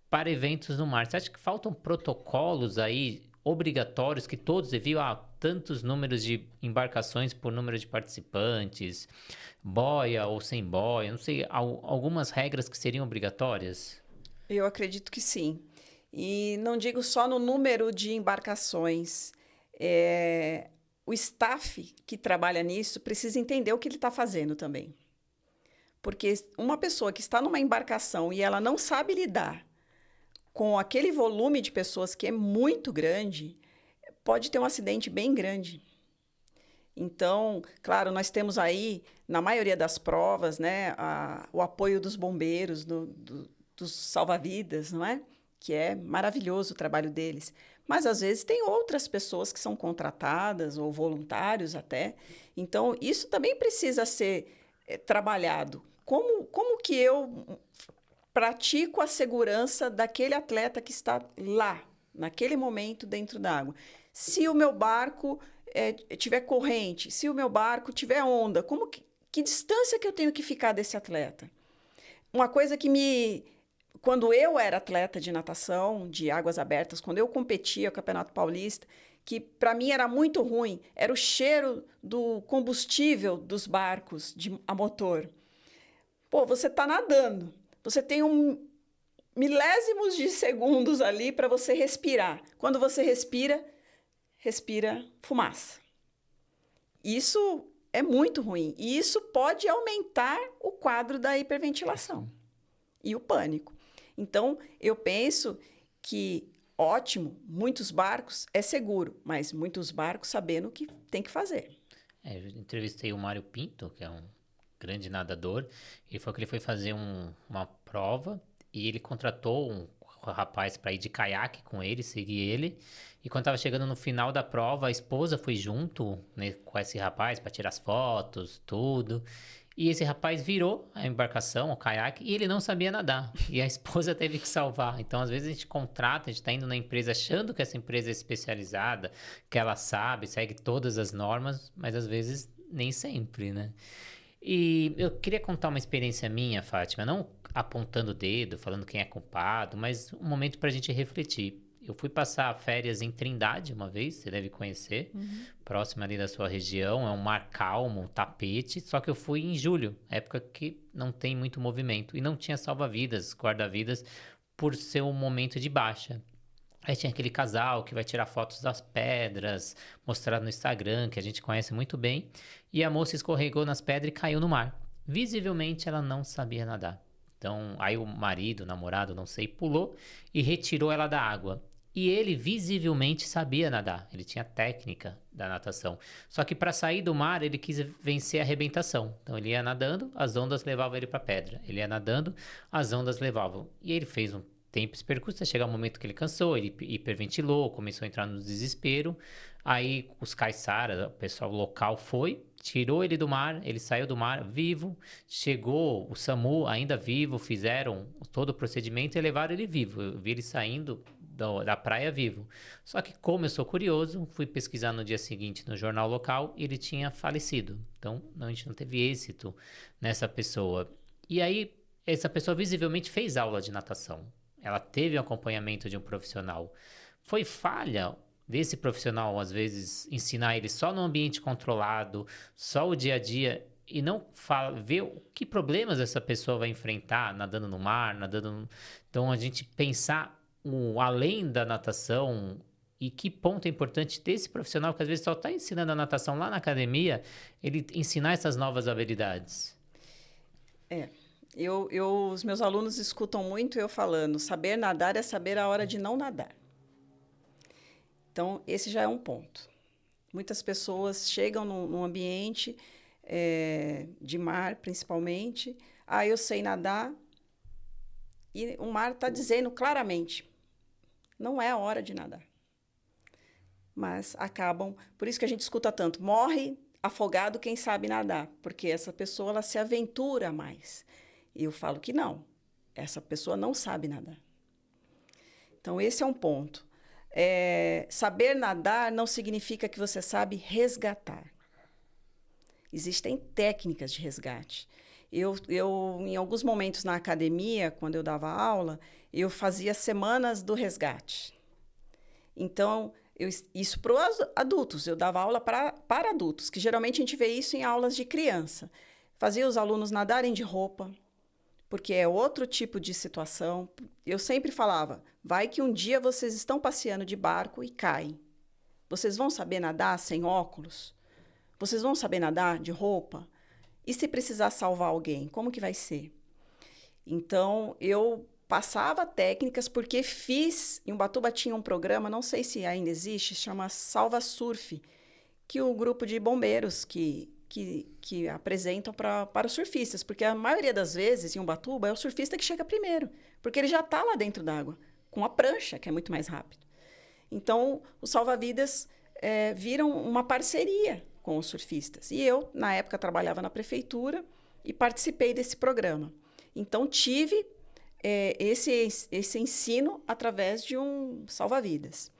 para eventos no mar. Você acha que faltam protocolos aí obrigatórios que todos deviam, tantos números de embarcações por número de participantes, boia ou sem boia, não sei, algumas regras que seriam obrigatórias? Eu acredito que sim. E não digo só no número de embarcações. O staff que trabalha nisso precisa entender o que ele está fazendo também. Porque uma pessoa que está numa embarcação e ela não sabe lidar com aquele volume de pessoas que é muito grande, pode ter um acidente bem grande. Então, claro, nós temos aí, na maioria das provas, né, o apoio dos bombeiros, dos salva-vidas, não é? Que é maravilhoso o trabalho deles. Mas, às vezes, tem outras pessoas que são contratadas ou voluntários até. Então, isso também precisa ser trabalhado. Como que eu pratico a segurança daquele atleta que está lá, naquele momento, dentro da água? Se o meu barco tiver corrente, se o meu barco tiver onda, que distância que eu tenho que ficar desse atleta? Uma coisa quando eu era atleta de natação, de águas abertas, quando eu competia no Campeonato Paulista, que para mim era muito ruim, era o cheiro do combustível dos barcos a motor. Pô, você está nadando, você tem milésimos de segundos ali para você respirar. Quando você respira fumaça. Isso é muito ruim. E isso pode aumentar o quadro da hiperventilação e o pânico. Então, eu penso que, ótimo, muitos barcos é seguro, mas muitos barcos sabendo o que tem que fazer. Eu entrevistei o Mário Pinto, que é um grande nadador. Ele falou que ele foi fazer uma prova e ele contratou um rapaz para ir de caiaque com ele, seguir ele. E quando estava chegando no final da prova, a esposa foi junto, né, com esse rapaz para tirar as fotos, tudo. E esse rapaz virou a embarcação, o caiaque, e ele não sabia nadar. E a esposa teve que salvar. Então, às vezes, a gente contrata, a gente está indo na empresa achando que essa empresa é especializada, que ela sabe, segue todas as normas, mas às vezes nem sempre, né? E eu queria contar uma experiência minha, Fátima, não apontando o dedo, falando quem é culpado, mas um momento para a gente refletir. Eu fui passar férias em Trindade uma vez, você deve conhecer, próximo ali da sua região, é um mar calmo, um tapete, só que eu fui em julho, época que não tem muito movimento, e não tinha salva-vidas, guarda-vidas, por ser um momento de baixa. Aí tinha aquele casal que vai tirar fotos das pedras, mostrar no Instagram, que a gente conhece muito bem, e a moça escorregou nas pedras e caiu no mar. Visivelmente ela não sabia nadar. Então, aí o marido, o namorado, não sei, pulou e retirou ela da água. E ele visivelmente sabia nadar, ele tinha técnica da natação. Só que para sair do mar, ele quis vencer a arrebentação. Então ele ia nadando, as ondas levavam ele para a pedra. Ele ia nadando, as ondas levavam. E ele fez um tempo esse percurso, até chegar um momento que ele cansou, ele hiperventilou, começou a entrar no desespero. Aí os caiçaras, o pessoal local foi, tirou ele do mar, ele saiu do mar vivo, chegou o SAMU ainda vivo, fizeram todo o procedimento e levaram ele vivo. Eu vi ele saindo da praia vivo. Só que como eu sou curioso, fui pesquisar no dia seguinte no jornal local e ele tinha falecido. Então a gente não teve êxito nessa pessoa. E aí essa pessoa visivelmente fez aula de natação. Ela teve o acompanhamento de um profissional. Foi falha desse profissional, às vezes, ensinar ele só no ambiente controlado, só o dia a dia, e não ver o que problemas essa pessoa vai enfrentar nadando no mar, nadando. Então, a gente pensar além da natação e que ponto é importante desse profissional que às vezes só está ensinando a natação lá na academia, ele ensinar essas novas habilidades. Os meus alunos escutam muito eu falando, saber nadar é saber a hora de não nadar. Então, esse já é um ponto. Muitas pessoas chegam num ambiente de mar, principalmente. Eu sei nadar. E o mar está dizendo claramente, não é a hora de nadar. Mas acabam, por isso que a gente escuta tanto, morre afogado quem sabe nadar, porque essa pessoa ela se aventura mais. E eu falo que não, essa pessoa não sabe nadar. Então, esse é um ponto. Saber nadar não significa que você sabe resgatar. Existem técnicas de resgate. Em alguns momentos na academia, quando eu dava aula, eu fazia semanas do resgate. Então, isso para os adultos. Eu dava aula para adultos, que geralmente a gente vê isso em aulas de criança. Fazia os alunos nadarem de roupa, porque é outro tipo de situação. Eu sempre falava, vai que um dia vocês estão passeando de barco e caem. Vocês vão saber nadar sem óculos? Vocês vão saber nadar de roupa? E se precisar salvar alguém, como que vai ser? Então, eu passava técnicas porque em Ubatuba tinha um programa, não sei se ainda existe, chama Salva Surf, que o grupo de bombeiros que apresentam para os surfistas, porque a maioria das vezes em Ubatuba é o surfista que chega primeiro, porque ele já está lá dentro d'água, com a prancha, que é muito mais rápido. Então, os salva-vidas viram uma parceria com os surfistas. E eu, na época, trabalhava na prefeitura e participei desse programa. Então, tive esse ensino através de um salva-vidas.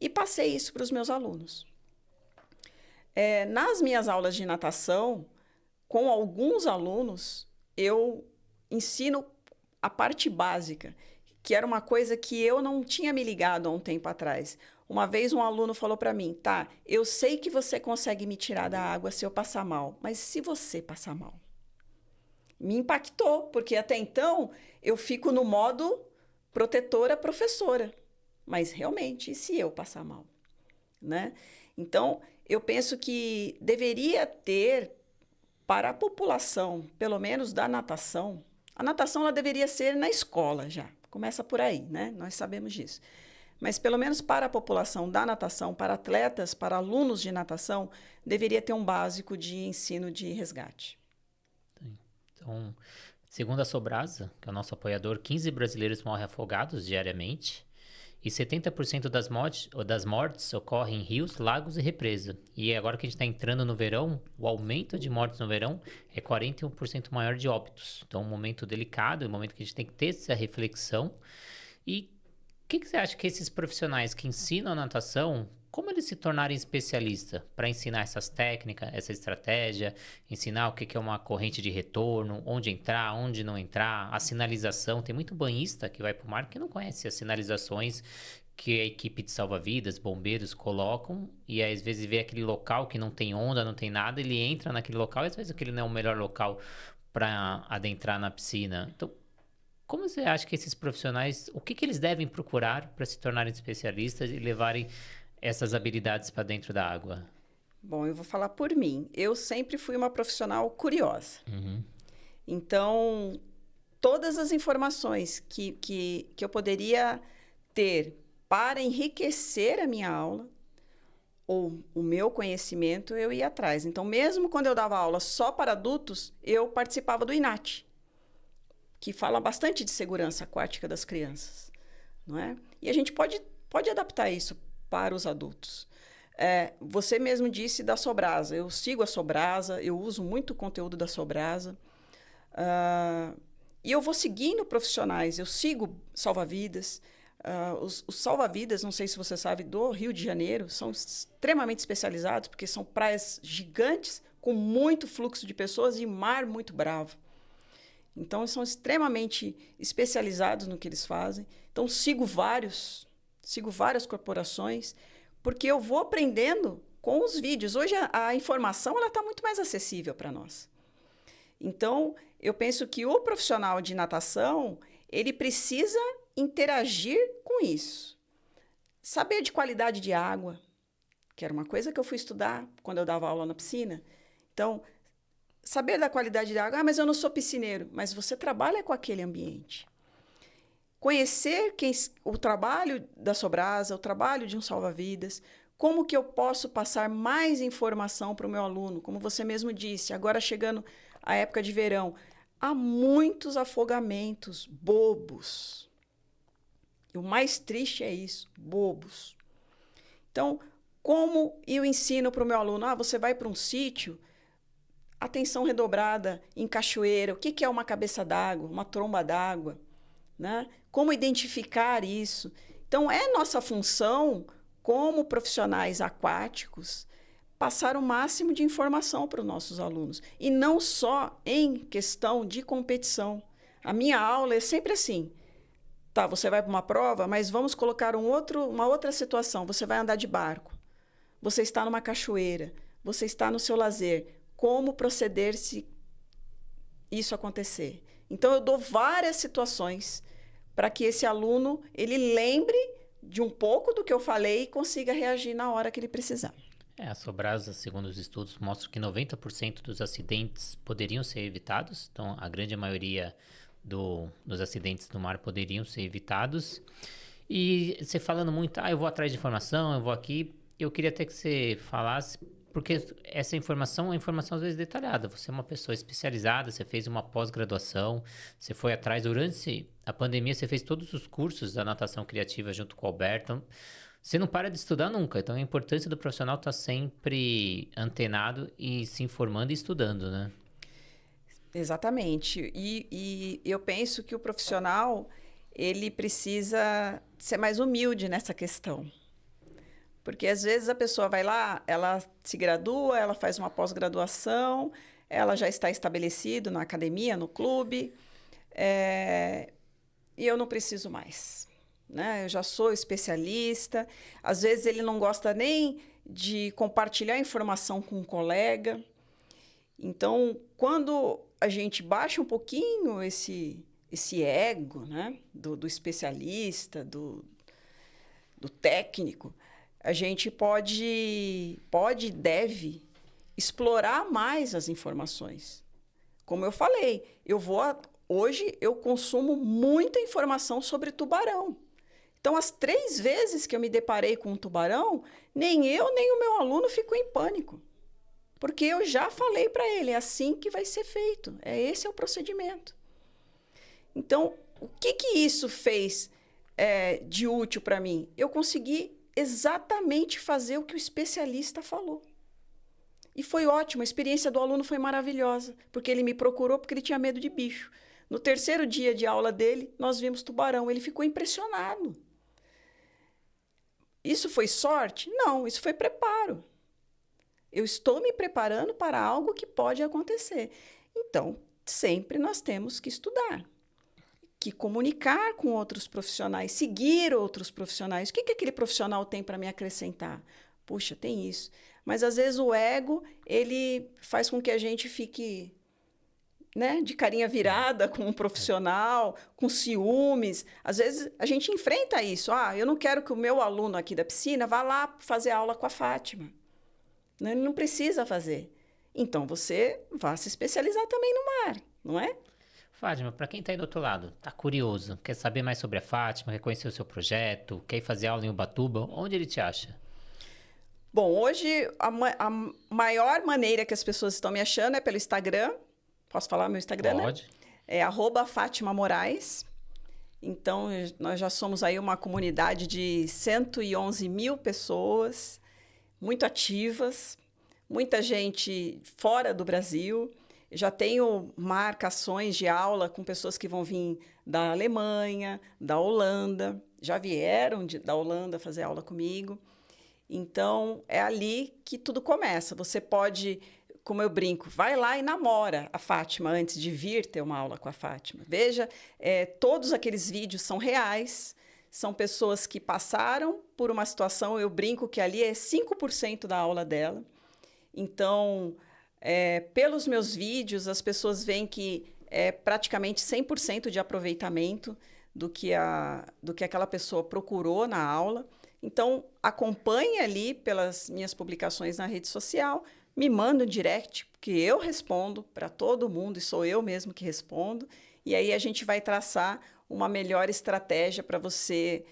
E passei isso para os meus alunos. Nas minhas aulas de natação, com alguns alunos, eu ensino a parte básica, que era uma coisa que eu não tinha me ligado há um tempo atrás. Uma vez um aluno falou para mim, tá, eu sei que você consegue me tirar da água se eu passar mal, mas se você passar mal? Me impactou, porque até então eu fico no modo protetora professora. Mas realmente, e se eu passar mal? Né? Então, eu penso que deveria ter para a população, pelo menos da natação, a natação ela deveria ser na escola já. Começa por aí, né? Nós sabemos disso. Mas, pelo menos para a população da natação, para atletas, para alunos de natação, deveria ter um básico de ensino de resgate. Então, segundo a Sobrasa, que é o nosso apoiador, 15 brasileiros morrem afogados diariamente e 70% das mortes ocorrem em rios, lagos e represa. E agora que a gente está entrando no verão, o aumento de mortes no verão é 41% maior de óbitos. Então, é um momento delicado, é um momento que a gente tem que ter essa reflexão. E o que você acha que esses profissionais que ensinam a natação, como eles se tornarem especialistas para ensinar essas técnicas, essa estratégia, ensinar o que é uma corrente de retorno, onde entrar, onde não entrar, a sinalização. Tem muito banhista que vai para o mar que não conhece as sinalizações que a equipe de salva-vidas, bombeiros colocam e às vezes vê aquele local que não tem onda, não tem nada, ele entra naquele local e às vezes aquele não é o melhor local para adentrar na piscina. Então, como você acha que esses profissionais, o que eles devem procurar para se tornarem especialistas e levarem essas habilidades para dentro da água? Bom, eu vou falar por mim. Eu sempre fui uma profissional curiosa. Uhum. Então, todas as informações que eu poderia ter para enriquecer a minha aula ou o meu conhecimento, eu ia atrás. Então, mesmo quando eu dava aula só para adultos, eu participava do INAT, que fala bastante de segurança aquática das crianças, não é? E a gente pode adaptar isso para os adultos. Você mesmo disse da Sobrasa. Eu sigo a Sobrasa, eu uso muito o conteúdo da Sobrasa. E eu vou seguindo profissionais, eu sigo salva-vidas. Os salva-vidas, não sei se você sabe, do Rio de Janeiro, são extremamente especializados, porque são praias gigantes, com muito fluxo de pessoas e mar muito bravo. Então, são extremamente especializados no que eles fazem. Então, sigo várias corporações, porque eu vou aprendendo com os vídeos. Hoje, a informação está muito mais acessível para nós. Então, eu penso que o profissional de natação, ele precisa interagir com isso. Saber de qualidade de água, que era uma coisa que eu fui estudar quando eu dava aula na piscina. Então, saber da qualidade da água, mas eu não sou piscineiro, mas você trabalha com aquele ambiente. Conhecer o trabalho da Sobrasa, o trabalho de um salva-vidas, como que eu posso passar mais informação para o meu aluno, como você mesmo disse, agora chegando a época de verão, há muitos afogamentos bobos. E o mais triste é isso, bobos. Então, Como eu ensino para o meu aluno? Você vai para um sítio, atenção redobrada em cachoeira. O que é uma cabeça d'água, uma tromba d'água? Né? Como identificar isso? Então, é nossa função, como profissionais aquáticos, passar o máximo de informação para os nossos alunos. E não só em questão de competição. A minha aula é sempre assim. Tá, você vai para uma prova, mas vamos colocar uma outra situação. Você vai andar de barco. Você está numa cachoeira. Você está no seu lazer. Como proceder se isso acontecer? Então, eu dou várias situações para que esse aluno ele lembre de um pouco do que eu falei e consiga reagir na hora que ele precisar. A Sobrasa, segundo os estudos, mostra que 90% dos acidentes poderiam ser evitados. Então, a grande maioria dos acidentes no mar poderiam ser evitados. E você falando muito, eu vou atrás de informação, eu vou aqui. Eu queria até que você falasse, porque essa informação é uma informação às vezes detalhada. Você é uma pessoa especializada, você fez uma pós-graduação, você foi atrás. Durante a pandemia, você fez todos os cursos da natação criativa junto com o Alberto. Você não para de estudar nunca. Então, a importância do profissional estar sempre antenado e se informando e estudando, né? Exatamente. E eu penso que o profissional ele precisa ser mais humilde nessa questão. Porque, às vezes, a pessoa vai lá, ela se gradua, ela faz uma pós-graduação, ela já está estabelecido na academia, no clube, e eu não preciso mais. Né? Eu já sou especialista. Às vezes, ele não gosta nem de compartilhar informação com um colega. Então, quando a gente baixa um pouquinho esse ego, né? do especialista, do técnico, a gente pode e deve explorar mais as informações. Como eu falei, hoje eu consumo muita informação sobre tubarão. Então, as 3 vezes que eu me deparei com um tubarão, nem eu, nem o meu aluno ficou em pânico. Porque eu já falei para ele, é assim que vai ser feito. Esse é o procedimento. Então, o que isso fez de útil para mim? Eu consegui exatamente fazer o que o especialista falou. E foi ótimo, a experiência do aluno foi maravilhosa, porque ele me procurou porque ele tinha medo de bicho. No 3º dia de aula dele, nós vimos tubarão. Ele ficou impressionado. Isso foi sorte? Não, isso foi preparo. Eu estou me preparando para algo que pode acontecer. Então, sempre nós temos que estudar, que comunicar com outros profissionais, seguir outros profissionais. O que aquele profissional tem para me acrescentar? Puxa, tem isso. Mas, às vezes, o ego, ele faz com que a gente fique, né, de carinha virada com um profissional, com ciúmes. Às vezes, a gente enfrenta isso. Eu não quero que o meu aluno aqui da piscina vá lá fazer aula com a Fátima. Ele não precisa fazer. Então, você vá se especializar também no mar, não é? Fátima, para quem está aí do outro lado, está curioso, quer saber mais sobre a Fátima, quer conhecer o seu projeto, quer ir fazer aula em Ubatuba, onde ele te acha? Bom, hoje a maior maneira que as pessoas estão me achando é pelo Instagram. Posso falar meu Instagram, Pode. Né? É @Fátima Moraes. Então, nós já somos aí uma comunidade de 111 mil pessoas, muito ativas, muita gente fora do Brasil. Já tenho marcações de aula com pessoas que vão vir da Alemanha, da Holanda, já vieram da Holanda fazer aula comigo. Então, é ali que tudo começa. Você pode, como eu brinco, vai lá e namora a Fátima antes de vir ter uma aula com a Fátima. Veja, todos aqueles vídeos são reais, são pessoas que passaram por uma situação, eu brinco que ali é 5% da aula dela. Então, pelos meus vídeos, as pessoas veem que é praticamente 100% de aproveitamento do que aquela pessoa procurou na aula. Então, acompanhe ali pelas minhas publicações na rede social, me manda um direct, porque eu respondo para todo mundo e sou eu mesmo que respondo. E aí a gente vai traçar uma melhor estratégia para você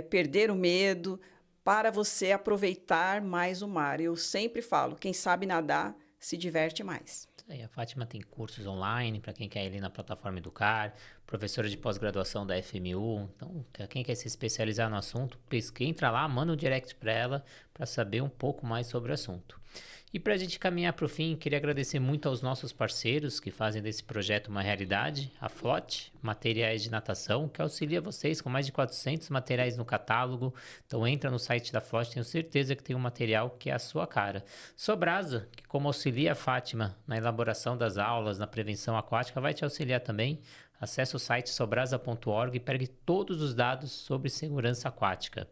perder o medo, para você aproveitar mais o mar. Eu sempre falo, quem sabe nadar se diverte mais. A Fátima tem cursos online para quem quer ir ali na plataforma Educar, professora de pós-graduação da FMU. Então, quem quer se especializar no assunto, entra lá, manda um direct para ela, para saber um pouco mais sobre o assunto. E para a gente caminhar para o fim, queria agradecer muito aos nossos parceiros que fazem desse projeto uma realidade, a Flote, materiais de natação, que auxilia vocês com mais de 400 materiais no catálogo. Então entra no site da Flote, tenho certeza que tem um material que é a sua cara. Sobrasa, que como auxilia a Fátima na elaboração das aulas, na prevenção aquática, vai te auxiliar também. Acesse o site sobrasa.org e pegue todos os dados sobre segurança aquática.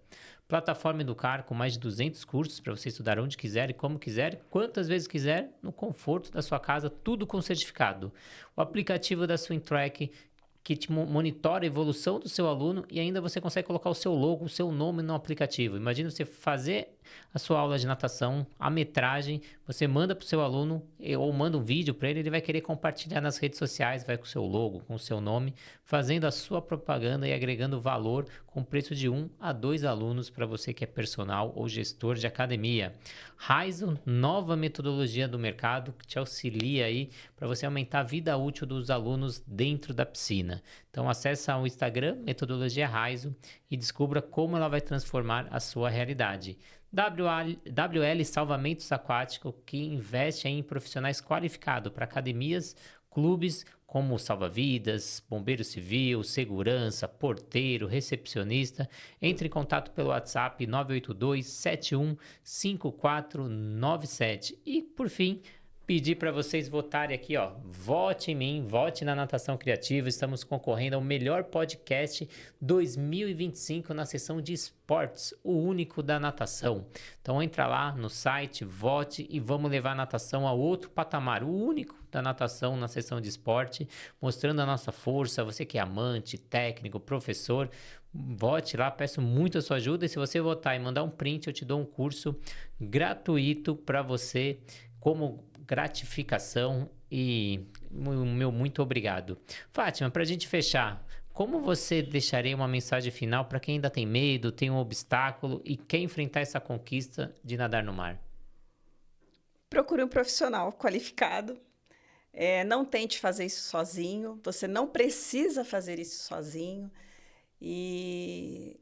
Plataforma Educar, com mais de 200 cursos para você estudar onde quiser e como quiser, quantas vezes quiser, no conforto da sua casa, tudo com certificado. O aplicativo da SwimTrack, que te monitora a evolução do seu aluno e ainda você consegue colocar o seu logo, o seu nome no aplicativo. Imagina você fazer a sua aula de natação, a metragem, você manda para o seu aluno ou manda um vídeo para ele, ele vai querer compartilhar nas redes sociais, vai com o seu logo, com o seu nome, fazendo a sua propaganda e agregando valor com preço de 1 a 2 alunos para você que é personal ou gestor de academia. Raizo, nova metodologia do mercado que te auxilia aí para você aumentar a vida útil dos alunos dentro da piscina. Então acesse o Instagram, Metodologia Raizo, e descubra como ela vai transformar a sua realidade. WL Salvamentos Aquático, que investe em profissionais qualificados para academias, clubes como salva-vidas, bombeiro civil, segurança, porteiro, recepcionista. Entre em contato pelo WhatsApp 982 71 5497. E, por fim, pedir para vocês votarem aqui, ó. Vote em mim, vote na Natação Criativa. Estamos concorrendo ao melhor podcast 2025 na seção de esportes, o único da natação. Então entra lá no site, vote e vamos levar a natação a outro patamar, o único da natação na seção de esporte, mostrando a nossa força. Você que é amante, técnico, professor, vote lá, peço muito a sua ajuda. E se você votar e mandar um print, eu te dou um curso gratuito para você como gratificação e meu muito obrigado. Fátima, para a gente fechar, como você deixaria uma mensagem final para quem ainda tem medo, tem um obstáculo e quer enfrentar essa conquista de nadar no mar? Procure um profissional qualificado. Não tente fazer isso sozinho. Você não precisa fazer isso sozinho. E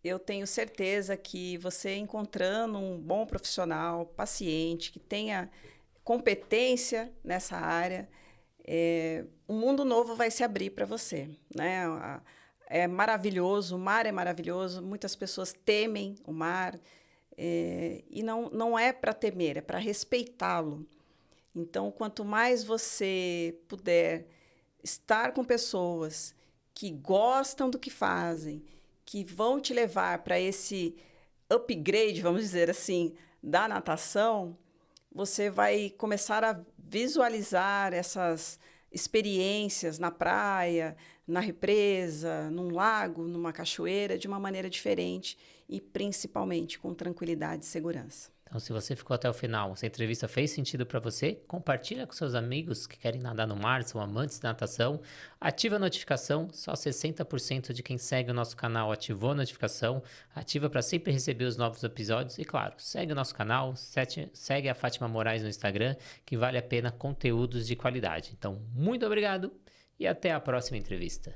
eu tenho certeza que você encontrando um bom profissional, paciente, que tenha competência nessa área, um mundo novo vai se abrir para você, né? É maravilhoso, o mar é maravilhoso, muitas pessoas temem o mar, e não é para temer, é para respeitá-lo. Então, quanto mais você puder estar com pessoas que gostam do que fazem, que vão te levar para esse upgrade, vamos dizer assim, da natação, você vai começar a visualizar essas experiências na praia, na represa, num lago, numa cachoeira, de uma maneira diferente e principalmente com tranquilidade e segurança. Então, se você ficou até o final, essa entrevista fez sentido para você, compartilha com seus amigos que querem nadar no mar, são amantes da natação, ativa a notificação, só 60% de quem segue o nosso canal ativou a notificação, ativa para sempre receber os novos episódios e, claro, segue o nosso canal, segue a Fátima Moraes no Instagram, que vale a pena conteúdos de qualidade. Então, muito obrigado e até a próxima entrevista.